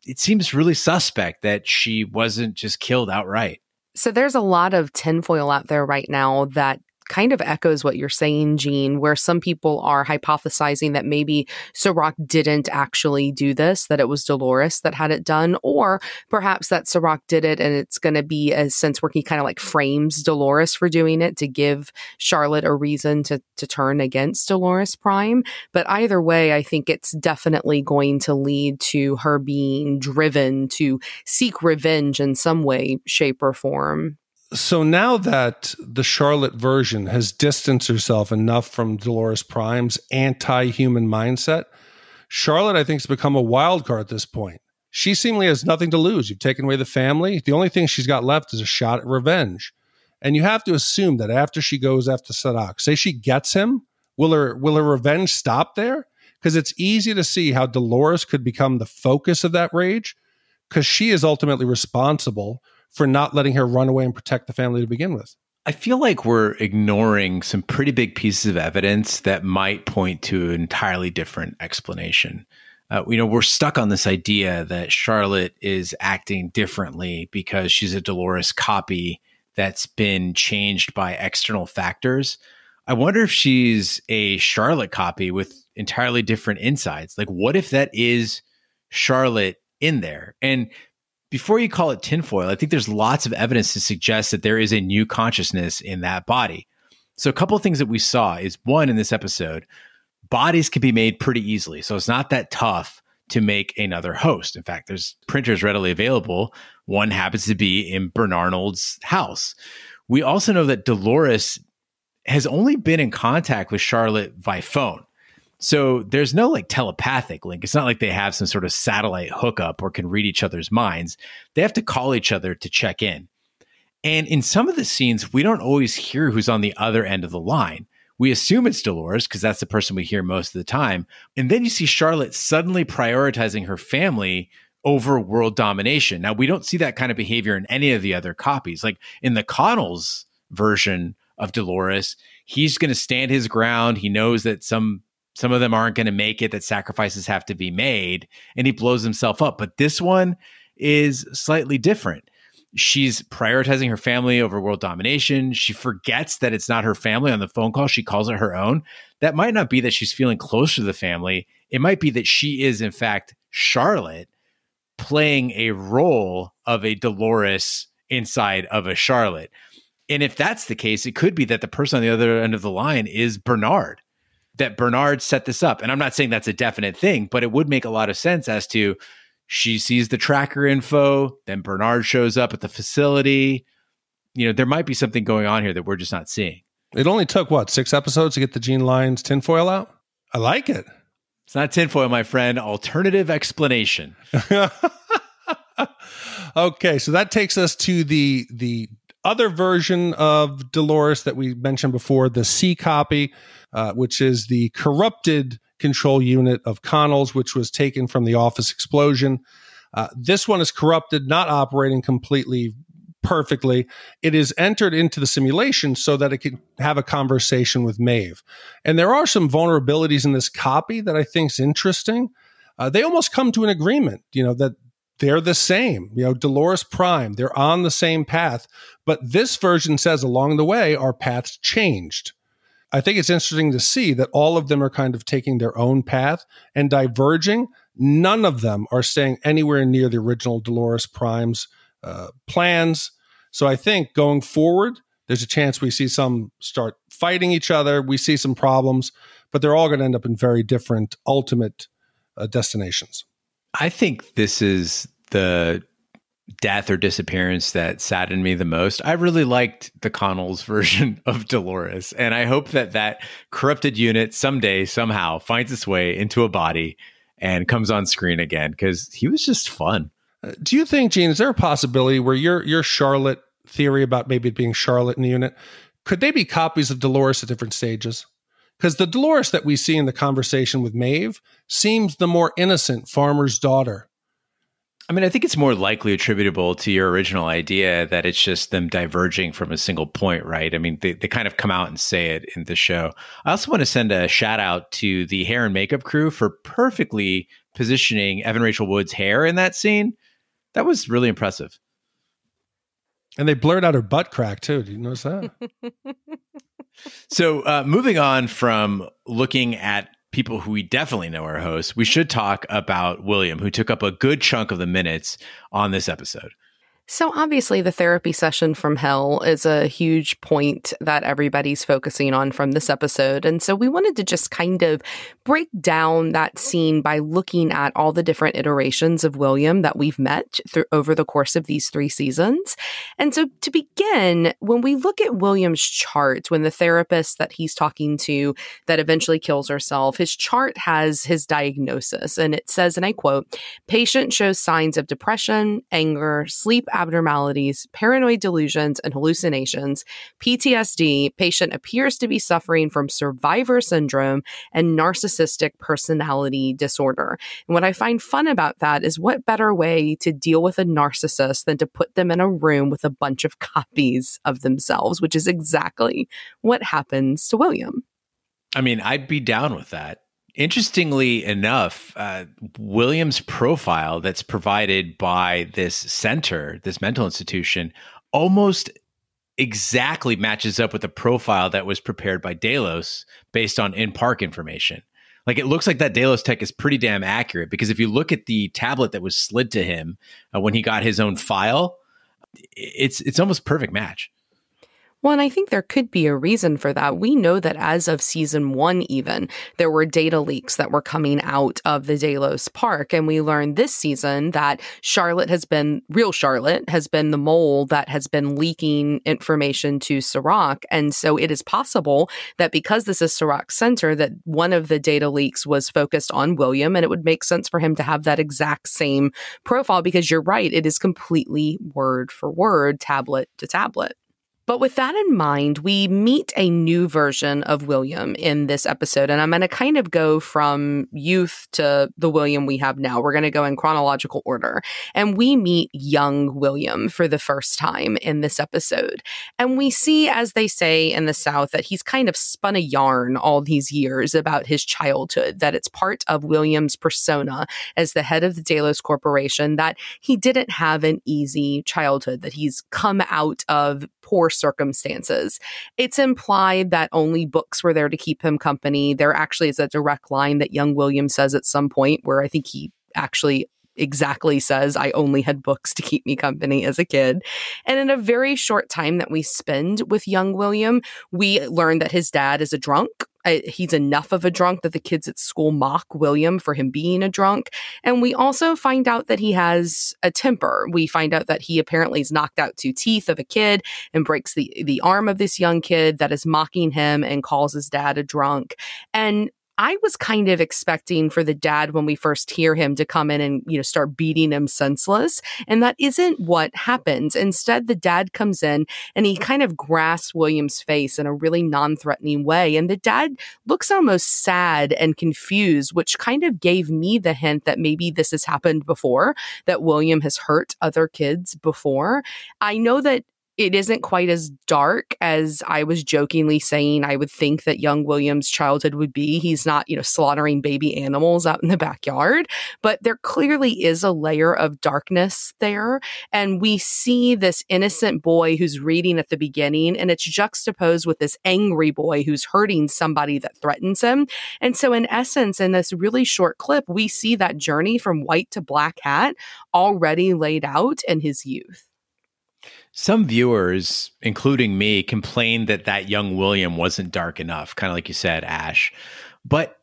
it seems really suspect that she wasn't just killed outright. So there's a lot of tinfoil out there right now that kind of echoes what you're saying, Jean, where some people are hypothesizing that maybe Serac didn't actually do this, that it was Dolores that had it done, or perhaps that Serac did it and it's going to be a sense where he kind of like frames Dolores for doing it to give Charlotte a reason to turn against Dolores Prime. But either way, I think it's definitely going to lead to her being driven to seek revenge in some way, shape, or form. So now that the Charlotte version has distanced herself enough from Dolores Prime's anti-human mindset, Charlotte, I think, has become a wild card at this point. She seemingly has nothing to lose. You've taken away the family. The only thing she's got left is a shot at revenge. And you have to assume that after she goes after Serac, say she gets him, will her revenge stop there? Because it's easy to see how Dolores could become the focus of that rage, because she is ultimately responsible for not letting her run away and protect the family to begin with. I feel like we're ignoring some pretty big pieces of evidence that might point to an entirely different explanation. We're stuck on this idea that Charlotte is acting differently because she's a Dolores copy that's been changed by external factors. I wonder if she's a Charlotte copy with entirely different insides. Like, what if that is Charlotte in there? And before you call it tinfoil, I think there's lots of evidence to suggest that there is a new consciousness in that body. So a couple of things that we saw is, one, in this episode, bodies can be made pretty easily. So it's not that tough to make another host. In fact, there's printers readily available. One happens to be in Bernarnold's house. We also know that Dolores has only been in contact with Charlotte by phone. So there's no like telepathic link. It's not like they have some sort of satellite hookup or can read each other's minds. They have to call each other to check in. And in some of the scenes, we don't always hear who's on the other end of the line. We assume it's Dolores because that's the person we hear most of the time. And then you see Charlotte suddenly prioritizing her family over world domination. Now, we don't see that kind of behavior in any of the other copies. Like in the Connell's version of Dolores, he's going to stand his ground. He knows that some of them aren't going to make it, that sacrifices have to be made, and he blows himself up. But this one is slightly different. She's prioritizing her family over world domination. She forgets that it's not her family on the phone call. She calls it her own. That might not be that she's feeling closer to the family. It might be that she is, in fact, Charlotte playing a role of a Dolores inside of a Charlotte. And if that's the case, it could be that the person on the other end of the line is Bernard, that Bernard set this up. And I'm not saying that's a definite thing, but it would make a lot of sense as to she sees the tracker info, then Bernard shows up at the facility. There might be something going on here that we're just not seeing. It only took, 6 episodes to get the Jean Lyons tinfoil out? I like it. It's not tinfoil, my friend. Alternative explanation. Okay, so that takes us to the other version of Dolores that we mentioned before, the C copy, which is the corrupted control unit of Connell's, which was taken from the office explosion. This one is corrupted, not operating completely perfectly. It is entered into the simulation so that it can have a conversation with Maeve. And there are some vulnerabilities in this copy that I think is interesting. They almost come to an agreement, that they're the same. Dolores Prime, they're on the same path. But this version says along the way, our paths changed. I think it's interesting to see that all of them are kind of taking their own path and diverging. None of them are staying anywhere near the original Dolores Prime's plans. So I think going forward, there's a chance we see some start fighting each other. We see some problems, but they're all going to end up in very different ultimate destinations. I think this is the death or disappearance that saddened me the most. I really liked the Connell's version of Dolores, and I hope that corrupted unit someday, somehow finds its way into a body and comes on screen again, because he was just fun. Do you think, Gene, is there a possibility where your Charlotte theory about maybe it being Charlotte in the unit, could they be copies of Dolores at different stages? Because the Dolores that we see in the conversation with Maeve seems the more innocent farmer's daughter. I mean, I think it's more likely attributable to your original idea that it's just them diverging from a single point, right? I mean, they kind of come out and say it in the show. I also want to send a shout out to the hair and makeup crew for perfectly positioning Evan Rachel Wood's hair in that scene. That was really impressive. And they blurred out her butt crack, too. Did you notice that? So moving on from looking at people who we definitely know are hosts, we should talk about William, who took up a good chunk of the minutes on this episode. So obviously the therapy session from hell is a huge point that everybody's focusing on from this episode. And so we wanted to just kind of break down that scene by looking at all the different iterations of William that we've met over the course of these 3 seasons. And so to begin, when we look at William's chart, when the therapist that he's talking to that eventually kills herself, his chart has his diagnosis. And it says, and I quote, "Patient shows signs of depression, anger, sleep abnormalities, paranoid delusions, and hallucinations. PTSD, patient appears to be suffering from survivor syndrome and narcissistic personality disorder." And what I find fun about that is what better way to deal with a narcissist than to put them in a room with a bunch of copies of themselves, which is exactly what happens to William. I mean, I'd be down with that. Interestingly enough, William's profile that's provided by this center, this mental institution, almost exactly matches up with the profile that was prepared by Delos based on in-park information. Like, it looks like that Delos tech is pretty damn accurate, because if you look at the tablet that was slid to him when he got his own file, it's almost a perfect match. Well, and I think there could be a reason for that. We know that as of season 1, even, there were data leaks that were coming out of the Delos park. And we learned this season that real Charlotte has been the mole that has been leaking information to Serac. And so it is possible that because this is Serac's center, that one of the data leaks was focused on William, and it would make sense for him to have that exact same profile, because you're right, it is completely word for word, tablet to tablet. But with that in mind, we meet a new version of William in this episode. And I'm going to kind of go from youth to the William we have now. We're going to go in chronological order. And we meet young William for the first time in this episode. And we see, as they say in the South, that he's kind of spun a yarn all these years about his childhood, that it's part of William's persona as the head of the Delos Corporation, that he didn't have an easy childhood, that he's come out of poor circumstances. It's implied that only books were there to keep him company. There actually is a direct line that young William says at some point where I think he actually exactly says, "I only had books to keep me company as a kid." And in a very short time that we spend with young William, we learn that his dad is a drunk. He's enough of a drunk that the kids at school mock William for him being a drunk. And we also find out that he has a temper. We find out that he apparently has knocked out 2 teeth of a kid and breaks the arm of this young kid that is mocking him and calls his dad a drunk. And I was kind of expecting for the dad, when we first hear him, to come in and, start beating him senseless. And that isn't what happens. Instead, the dad comes in and he kind of grasps William's face in a really non-threatening way. And the dad looks almost sad and confused, which kind of gave me the hint that maybe this has happened before, that William has hurt other kids before. I know that it isn't quite as dark as I was jokingly saying I would think that young William's childhood would be. He's not, slaughtering baby animals out in the backyard, but there clearly is a layer of darkness there. And we see this innocent boy who's reading at the beginning, and it's juxtaposed with this angry boy who's hurting somebody that threatens him. And so in essence, in this really short clip, we see that journey from white to black hat already laid out in his youth. Some viewers, including me, complained that young William wasn't dark enough, kind of like you said, Ash. But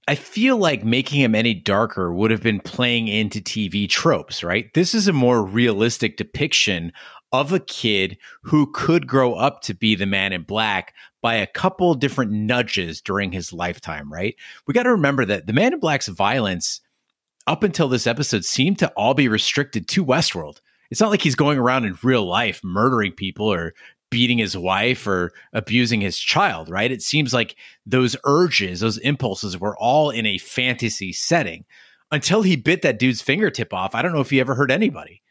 I feel like making him any darker would have been playing into TV tropes, right? This is a more realistic depiction of a kid who could grow up to be the man in black by a couple different nudges during his lifetime, right? We got to remember that the man in black's violence up until this episode seemed to all be restricted to Westworld. It's not like he's going around in real life murdering people or beating his wife or abusing his child, right? It seems like those urges, those impulses were all in a fantasy setting. until he bit that dude's fingertip off, I don't know if he ever hurt anybody.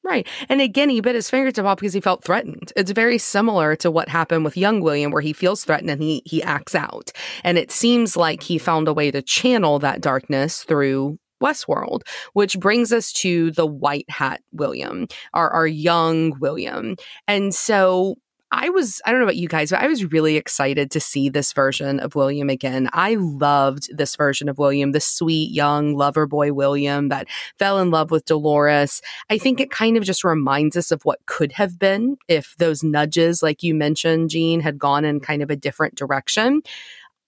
Right. And again, he bit his fingertip off because he felt threatened. It's very similar to what happened with young William, where he feels threatened and he acts out. And it seems like he found a way to channel that darkness through Westworld, which brings us to the White Hat William, our young William. And so I don't know about you guys, but I was really excited to see this version of William again. I loved this version of William, the sweet, young lover boy William that fell in love with Dolores. I think it kind of just reminds us of what could have been if those nudges, like you mentioned, Jean, had gone in kind of a different direction.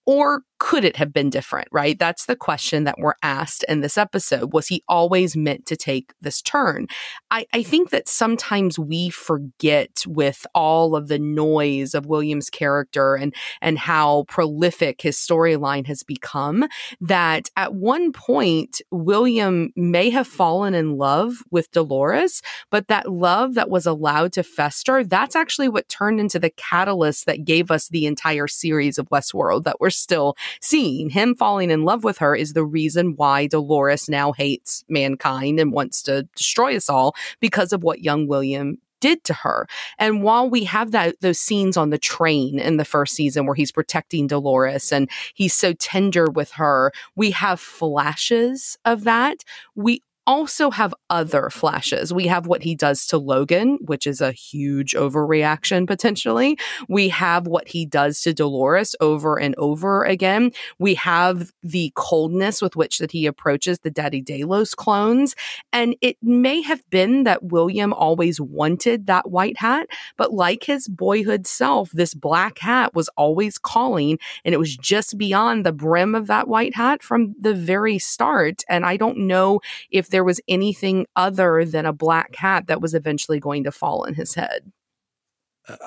Or could it have been different, right? That's the question that we're asked in this episode. Was he always meant to take this turn? I think that sometimes we forget, with all of the noise of William's character and how prolific his storyline has become, that at one point, William may have fallen in love with Dolores, but that love that was allowed to fester, that's actually what turned into the catalyst that gave us the entire series of Westworld that we're still seeing. Him falling in love with her is the reason why Dolores now hates mankind and wants to destroy us all, because of what young William did to her. And while we have those scenes on the train in the first season where he's protecting Dolores and he's so tender with her, we have flashes of that. We also have other flashes. We have what he does to Logan, which is a huge overreaction potentially. We have what he does to Dolores over and over again. We have the coldness with which that he approaches the Daddy Delos clones. And it may have been that William always wanted that white hat, but like his boyhood self, this black hat was always calling, and it was just beyond the brim of that white hat from the very start. And I don't know if there was anything other than a black hat that was eventually going to fall in his head.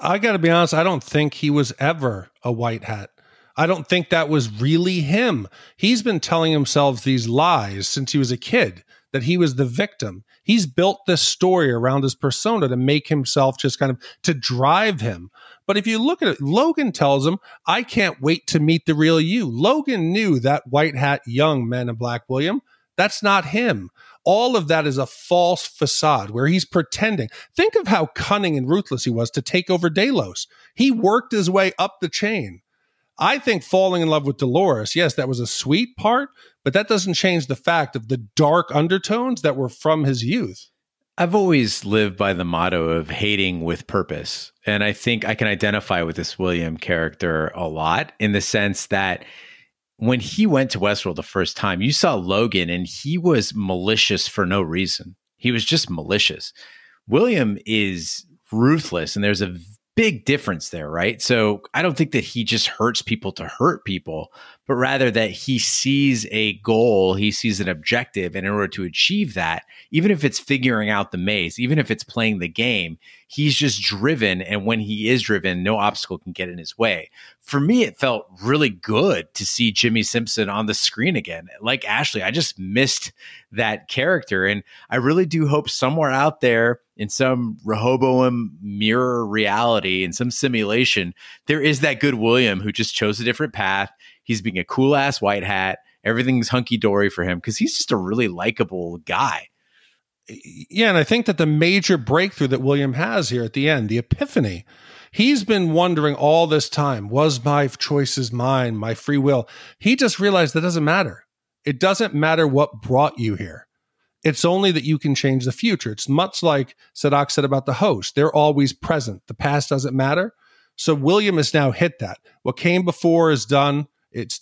I got to be honest, I don't think he was ever a white hat. I don't think that was really him. He's been telling himself these lies since he was a kid, that he was the victim. He's built this story around his persona to make himself just kind of, to drive him. But if you look at it, Logan tells him, I can't wait to meet the real you. Logan knew that white hat young Man in Black William. That's not him. All of that is a false facade where he's pretending. Think of how cunning and ruthless he was to take over Delos. He worked his way up the chain. I think falling in love with Dolores, yes, that was a sweet part, but that doesn't change the fact of the dark undertones that were from his youth. I've always lived by the motto of hating with purpose. And I think I can identify with this William character a lot, in the sense that when he went to Westworld the first time, you saw Logan and he was malicious for no reason. He was just malicious. William is ruthless, and there's a big difference there, right? So I don't think that he just hurts people to hurt people, but rather that he sees a goal, he sees an objective, and in order to achieve that, even if it's figuring out the maze, even if it's playing the game, he's just driven, and when he is driven, no obstacle can get in his way. For me, it felt really good to see Jimmy Simpson on the screen again. Like Ashley, I just missed that character, and I really do hope somewhere out there in some Rehoboam mirror reality, in some simulation, there is that good William who just chose a different path. He's being a cool ass white hat. Everything's hunky dory for him because he's just a really likable guy. Yeah, and I think that the major breakthrough that William has here at the end, the epiphany, he's been wondering all this time, was my choices mine, my free will? He just realized that doesn't matter. It doesn't matter what brought you here. It's only that you can change the future. It's much like Serac said about the host. They're always present. The past doesn't matter. So William has now hit that. What came before is done. It's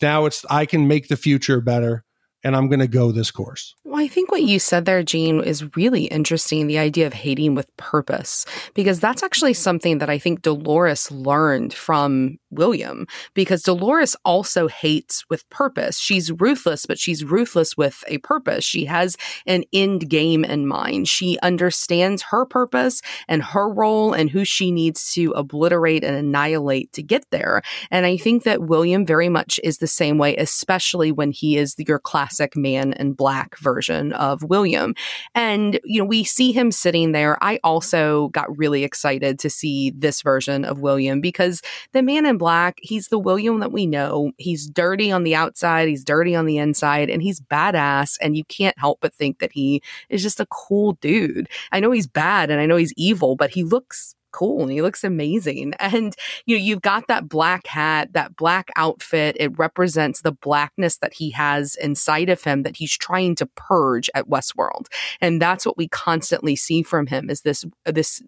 I can make the future better, and I'm going to go this course. Well, I think what you said there, Jean, is really interesting, the idea of hating with purpose, because that's actually something that I think Dolores learned from William, because Dolores also hates with purpose. She's ruthless, but she's ruthless with a purpose. She has an end game in mind. She understands her purpose and her role and who she needs to obliterate and annihilate to get there. And I think that William very much is the same way, especially when he is your classic classic Man in Black version of William. And, we see him sitting there. I also got really excited to see this version of William because the Man in Black, he's the William that we know. He's dirty on the outside, he's dirty on the inside, and he's badass. And you can't help but think that he is just a cool dude. I know he's bad and I know he's evil, but he looks cool and he looks amazing. And you've got that black hat, that black outfit. It represents the blackness that he has inside of him that he's trying to purge at Westworld. And that's what we constantly see from him, is this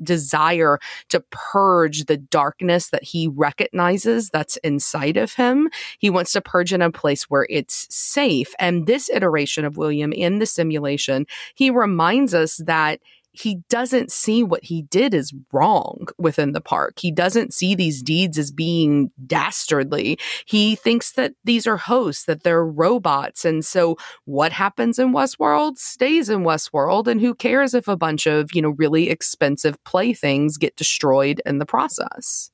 desire to purge the darkness that he recognizes that's inside of him. He wants to purge in a place where it's safe. And this iteration of William in the simulation, he reminds us that he doesn't see what he did as wrong within the park. He doesn't see these deeds as being dastardly. He thinks that these are hosts, that they're robots. And so what happens in Westworld stays in Westworld. And who cares if a bunch of, really expensive playthings get destroyed in the process?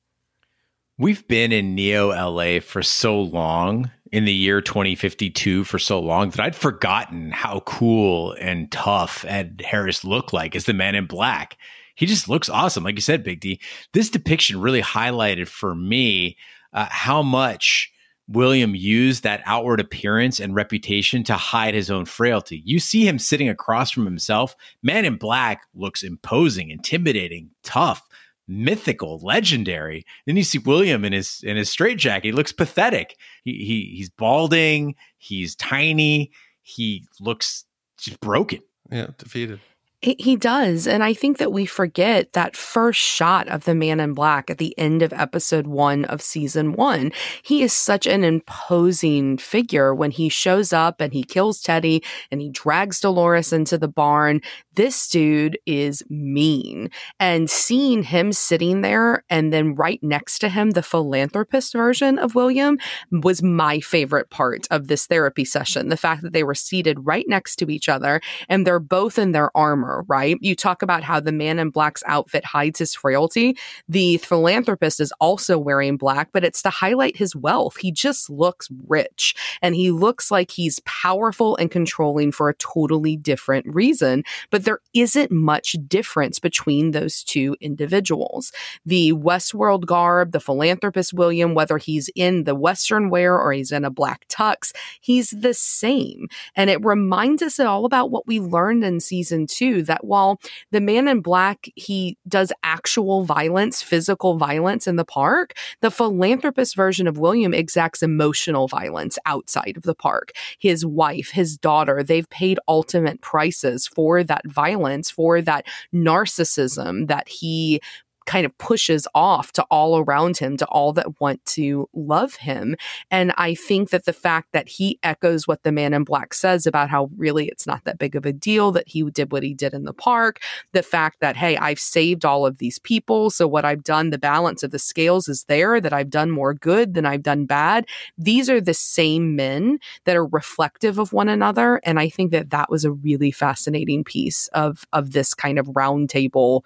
We've been in Neo LA for so long, in the year 2052 for so long, that I'd forgotten how cool and tough Ed Harris looked like as the Man in Black. He just looks awesome. Like you said, Big D, this depiction really highlighted for me how much William used that outward appearance and reputation to hide his own frailty. You see him sitting across from himself. Man in Black looks imposing, intimidating, tough, mythical, legendary. Then you see William in his straitjacket. He looks pathetic. He's balding. He's tiny. He looks just broken. Yeah, defeated. He does. And I think that we forget that first shot of the Man in Black at the end of episode 1 of season 1. He is such an imposing figure when he shows up and he kills Teddy and he drags Dolores into the barn. This dude is mean. And seeing him sitting there and then right next to him, the philanthropist version of William, was my favorite part of this therapy session. The fact that they were seated right next to each other and they're both in their armor. Right? You talk about how the Man in Black's outfit hides his frailty. The philanthropist is also wearing black, but it's to highlight his wealth. He just looks rich and he looks like he's powerful and controlling for a totally different reason. But there isn't much difference between those two individuals. The Westworld garb, the philanthropist William, whether he's in the Western wear or he's in a black tux, he's the same. And it reminds us all about what we learned in season 2, that while the Man in Black, he does actual violence, physical violence in the park, the philanthropist version of William exacts emotional violence outside of the park. His wife, his daughter, they've paid ultimate prices for that violence, for that narcissism that he kind of pushes off to all around him, to all that want to love him. And I think that the fact that he echoes what the Man in Black says about how really it's not that big of a deal that he did what he did in the park, the fact that, hey, I've saved all of these people, so what I've done, the balance of the scales is there, that I've done more good than I've done bad. These are the same men that are reflective of one another. And I think that that was a really fascinating piece of this kind of roundtable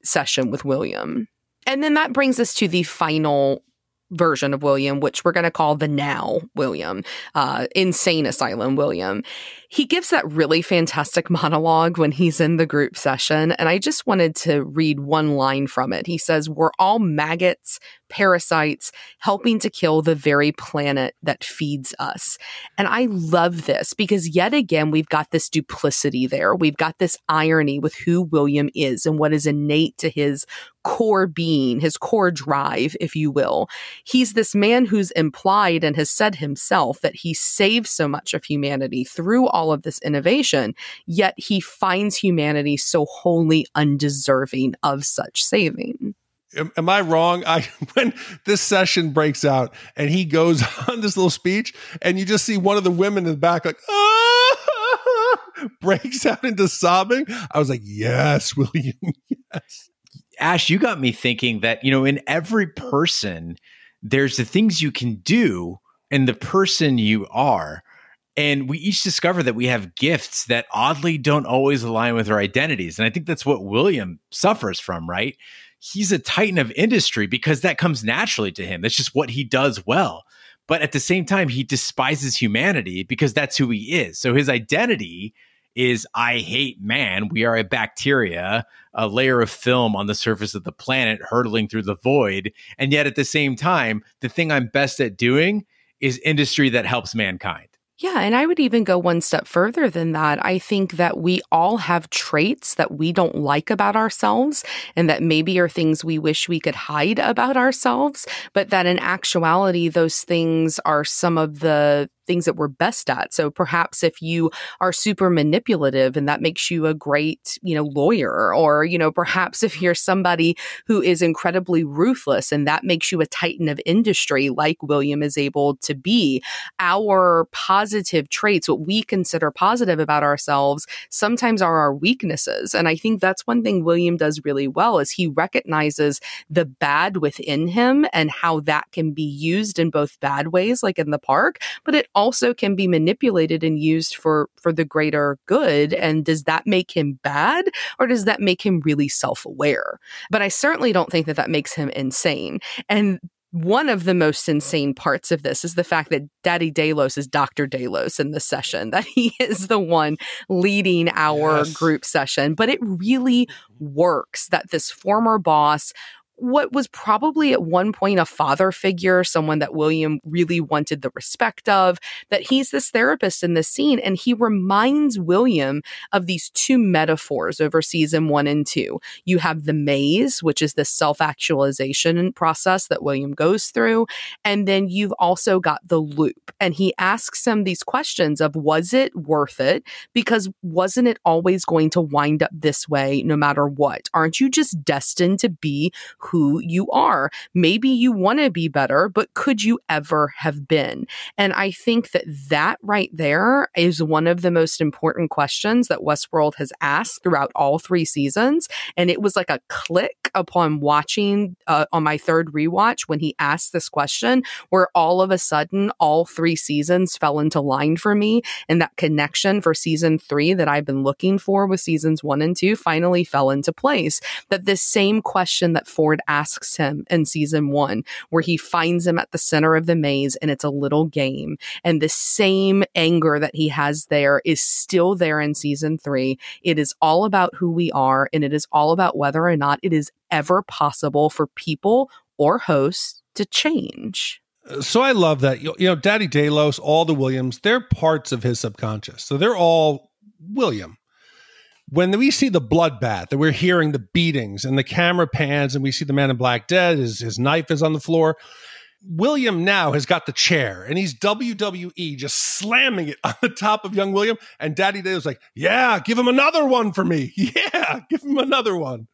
session with William. And then that brings us to the final version of William, which we're going to call the now William, insane asylum William. He gives that really fantastic monologue when he's in the group session. And I just wanted to read one line from it. He says, "We're all maggots, parasites, helping to kill the very planet that feeds us." And I love this because yet again, we've got this duplicity there. We've got this irony with who William is and what is innate to his core being, his core drive, if you will. He's this man who's implied and has said himself that he saves so much of humanity through all of this innovation, yet he finds humanity so wholly undeserving of such saving. Am I wrong? When this session breaks out and he goes on this little speech and you just see one of the women in the back like, breaks out into sobbing. I was like, yes, William, yes. Ash, you got me thinking that, in every person, there's the things you can do and the person you are. And we each discover that we have gifts that oddly don't always align with our identities. And I think that's what William suffers from, right? He's a titan of industry because that comes naturally to him. That's just what he does well. But at the same time, he despises humanity because that's who he is. So his identity is, I hate man. We are a bacteria, a layer of film on the surface of the planet hurtling through the void. And yet at the same time, the thing I'm best at doing is industry that helps mankind. Yeah, and I would even go one step further than that. I think that we all have traits that we don't like about ourselves and that maybe are things we wish we could hide about ourselves, but that in actuality, those things are some of the things that we're best at. So perhaps if you are super manipulative and that makes you a great, lawyer, or, perhaps if you're somebody who is incredibly ruthless and that makes you a titan of industry, like William is able to be, our positive traits, what we consider positive about ourselves, sometimes are our weaknesses. And I think that's one thing William does really well is he recognizes the bad within him and how that can be used in both bad ways, like in the park, but it also can be manipulated and used for the greater good. And does that make him bad, or does that make him really self-aware? But I certainly don't think that makes him insane. And one of the most insane parts of this is the fact that Daddy Delos is Dr. Delos in this session, that he is the one leading our group session. But it really works that this former boss, what was probably at one point a father figure, someone that William really wanted the respect of, that he's this therapist in this scene. And he reminds William of these two metaphors over season 1 and 2. You have the maze, which is this self-actualization process that William goes through. And then you've also got the loop. And he asks him these questions of, was it worth it? Because wasn't it always going to wind up this way no matter what? Aren't you just destined to be who you are? Maybe you want to be better, but could you ever have been? And I think that right there is one of the most important questions that Westworld has asked throughout all 3 seasons. And it was like a click upon watching on my third rewatch when he asked this question, where all of a sudden all 3 seasons fell into line for me. And that connection for season 3 that I've been looking for with seasons 1 and 2 finally fell into place. That this same question that Ford asks him in season 1, where he finds him at the center of the maze and it's a little game. And the same anger that he has there is still there in season 3. It is all about who we are, and it is all about whether or not it is ever possible for people or hosts to change. So I love that. Daddy Delos, all the Williams, they're parts of his subconscious. So they're all William. When we see the bloodbath and we're hearing the beatings and the camera pans and we see the man in black dead, his knife is on the floor, William now has got the chair and he's WWE just slamming it on the top of young William. And Daddy Delos like, yeah, give him another one for me. Yeah, give him another one.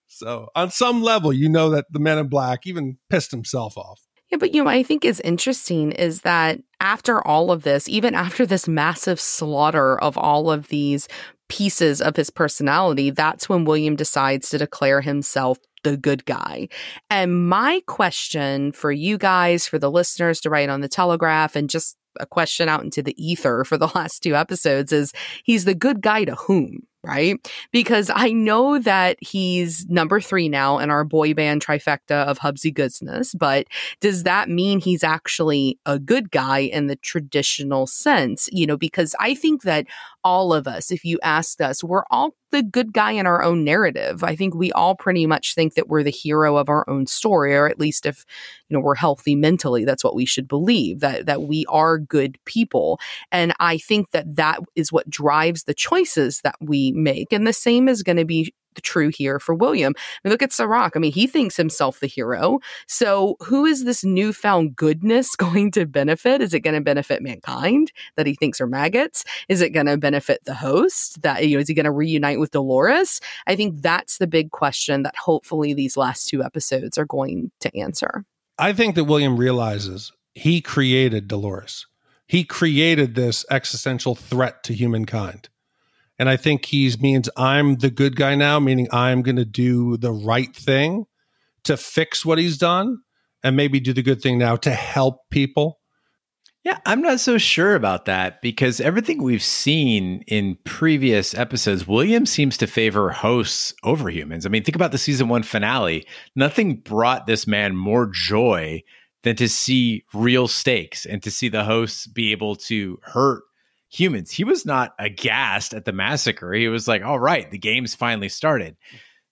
So on some level, that the man in black even pissed himself off. Yeah, but I think is interesting is that after all of this, even after this massive slaughter of all of these pieces of his personality, that's when William decides to declare himself the good guy. And my question for you guys, for the listeners to write on the Telegraph, and just a question out into the ether for the last 2 episodes is, he's the good guy to whom? Right? Because I know that he's number 3 now in our boy band trifecta of Hubsy Goodness, but does that mean he's actually a good guy in the traditional sense? Because I think that all of us, if you asked us, we're all the good guy in our own narrative. I think we all pretty much think that we're the hero of our own story, or at least if, we're healthy mentally, that's what we should believe, that we are good people. And I think that is what drives the choices that we make. And the same is going to be true here for William. Look at Serac. He thinks himself the hero. So who is this newfound goodness going to benefit? Is it going to benefit mankind that he thinks are maggots? Is it going to benefit the host? That is he going to reunite with Dolores? I think that's the big question that hopefully these last 2 episodes are going to answer. I think that William realizes he created Dolores. He created this existential threat to humankind. And I think he means I'm the good guy now, meaning I'm going to do the right thing to fix what he's done and maybe do the good thing now to help people. Yeah, I'm not so sure about that, because everything we've seen in previous episodes, William seems to favor hosts over humans. Think about the season 1 finale. Nothing brought this man more joy than to see real stakes and to see the hosts be able to hurt humans. He was not aghast at the massacre. He was like, all right, the game's finally started.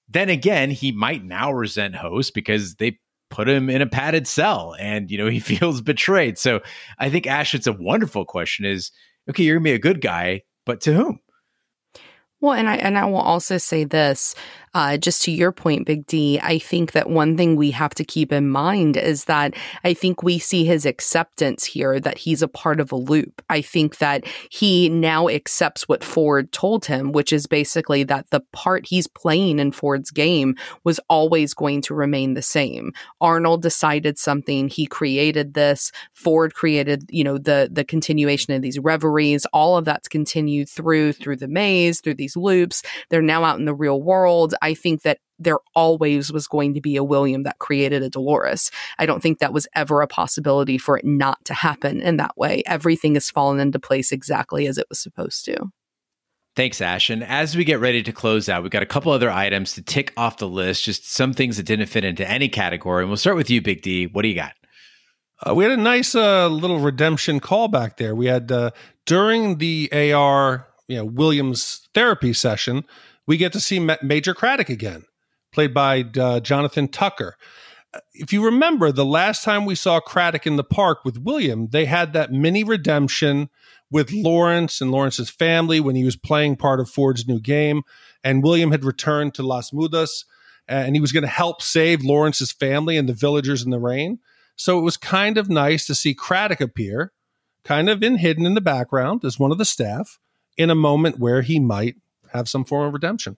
Then again, he might now resent hosts because they put him in a padded cell and, he feels betrayed. So I think, Ash, it's a wonderful question is, okay, you're gonna be a good guy, but to whom? Well, and I will also say this, just to your point, Big D, I think that one thing we have to keep in mind is that I think we see his acceptance here, that he's a part of a loop. I think that he now accepts what Ford told him, which is basically that the part he's playing in Ford's game was always going to remain the same. Arnold decided something, he created this, Ford created, the continuation of these reveries, all of that's continued through the maze, through these loops. They're now out in the real world. I think that there always was going to be a William that created a Dolores. I don't think that was ever a possibility for it not to happen in that way. Everything has fallen into place exactly as it was supposed to. Thanks, Ash. And as we get ready to close out, we've got a couple other items to tick off the list, just some things that didn't fit into any category. And we'll start with you, Big D. What do you got? We had a nice little redemption callback there. We had during the AR, Williams therapy session, we get to see Major Craddock again, played by Jonathan Tucker. If you remember, the last time we saw Craddock in the park with William, they had that mini redemption with Lawrence and Lawrence's family when he was playing part of Ford's new game, and William had returned to Las Mudas, and he was going to help save Lawrence's family and the villagers in the rain. So it was kind of nice to see Craddock appear, kind of hidden in the background as one of the staff, in a moment where he might have some form of redemption.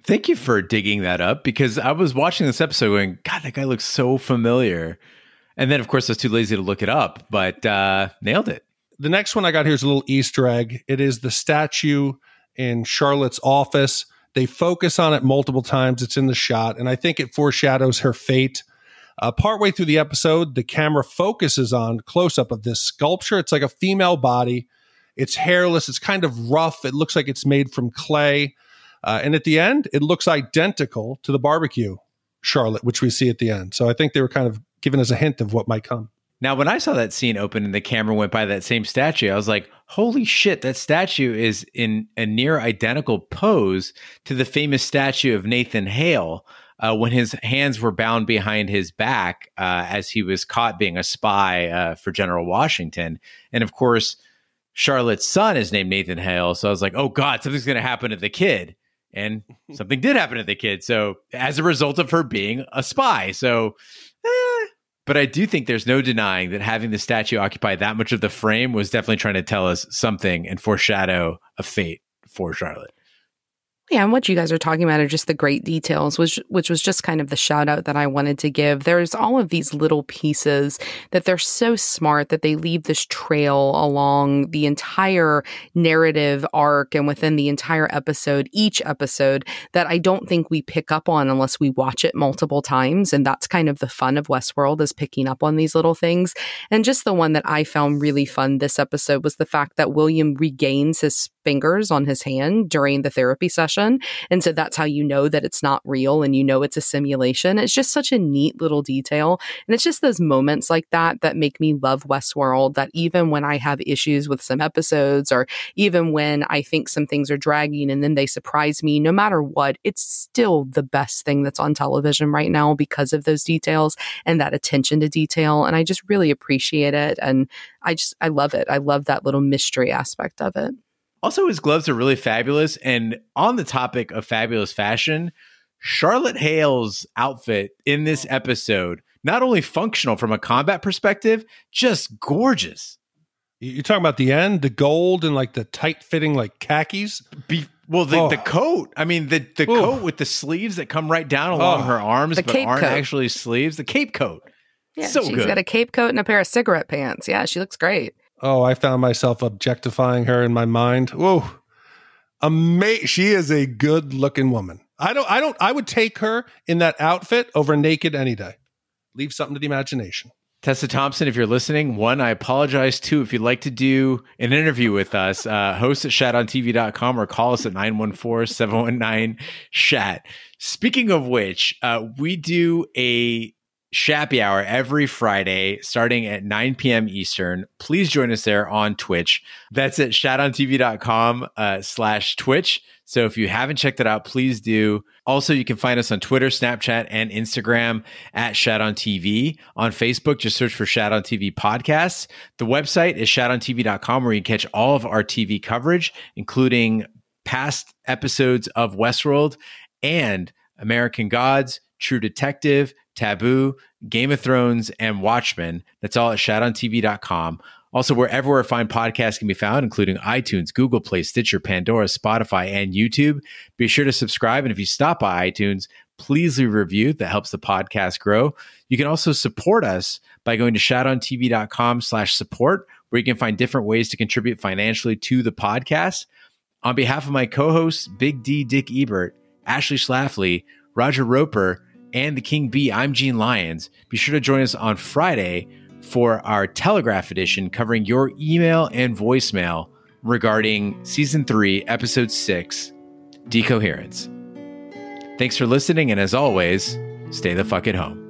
Thank you for digging that up, because I was watching this episode going, God, that guy looks so familiar. And then, of course, I was too lazy to look it up, but nailed it. The next one I got here is a little Easter egg. It is the statue in Charlotte's office. They focus on it multiple times. It's in the shot, and I think it foreshadows her fate. Partway through the episode, the camera focuses on close-up of this sculpture. It's like a female body. It's hairless. It's kind of rough. It looks like it's made from clay. And at the end, it looks identical to the barbecue Charlotte, which we see at the end. So I think they were kind of giving us a hint of what might come. Now, when I saw that scene open and the camera went by that same statue, I was like, holy shit, that statue is in a near identical pose to the famous statue of Nathan Hale when his hands were bound behind his back as he was caught being a spy for General Washington. And of course, Charlotte's son is named Nathan Hale. So I was like, oh God, something's going to happen to the kid. And something did happen to the kid. So as a result of her being a spy. So, but I do think there's no denying that having the statue occupy that much of the frame was definitely trying to tell us something and foreshadow a fate for Charlotte. Yeah, and what you guys are talking about are just the great details, which was just kind of the shout out that I wanted to give. There's all of these little pieces that they're so smart that they leave this trail along the entire narrative arc and within the entire episode, each episode, that I don't think we pick up on unless we watch it multiple times. And that's kind of the fun of Westworld, is picking up on these little things. And just the one that I found really fun this episode was the fact that William regains his fingers on his hand during the therapy session. And so that's how you know that it's not real and you know it's a simulation. It's just such a neat little detail. And it's just those moments like that that make me love Westworld, that even when I have issues with some episodes, or even when I think some things are dragging and then they surprise me, no matter what, it's still the best thing that's on television right now because of those details and that attention to detail. And I just really appreciate it. And I love it. I love that little mystery aspect of it. Also, his gloves are really fabulous. And on the topic of fabulous fashion, Charlotte Hale's outfit in this episode, not only functional from a combat perspective, just gorgeous. You're talking about the end, the gold and like the tight fitting like khakis? The coat. I mean, the coat with the sleeves that come right down along her arms, but aren't actually sleeves. The cape coat. Yeah, so she's good. Got a cape coat and a pair of cigarette pants. Yeah, she looks great. Oh, I found myself objectifying her in my mind. Whoa. She is a good looking woman. I would take her in that outfit over naked any day. Leave something to the imagination. Tessa Thompson, if you're listening, one, I apologize. Two, if you'd like to do an interview with us, host at shatontv.com or call us at 914-719-SHAT. Speaking of which, we do a Shappy Hour every Friday starting at 9 p.m. Eastern. Please join us there on Twitch. That's at shatontv.com/Twitch. So if you haven't checked it out, please do. Also, you can find us on Twitter, Snapchat, and Instagram at ShatOnTV. On Facebook, just search for Shat on TV Podcasts. The website is shatontv.com, where you can catch all of our TV coverage, including past episodes of Westworld and American Gods, True Detective, Taboo, Game of Thrones, and Watchmen. That's all at shatontv.com. Also, wherever fine podcasts can be found, including iTunes, Google Play, Stitcher, Pandora, Spotify, and YouTube. Be sure to subscribe. And if you stop by iTunes, please leave a review. That helps the podcast grow. You can also support us by going to shatontv.com/support, where you can find different ways to contribute financially to the podcast. On behalf of my co-hosts, Big D, Dick Ebert, Ashley Schlafly, Roger Roper, and the King Bee, I'm Gene Lyons. Be sure to join us on Friday for our Telegraph edition covering your email and voicemail regarding Season 3, Episode 6, Decoherence. Thanks for listening, and as always, stay the fuck at home.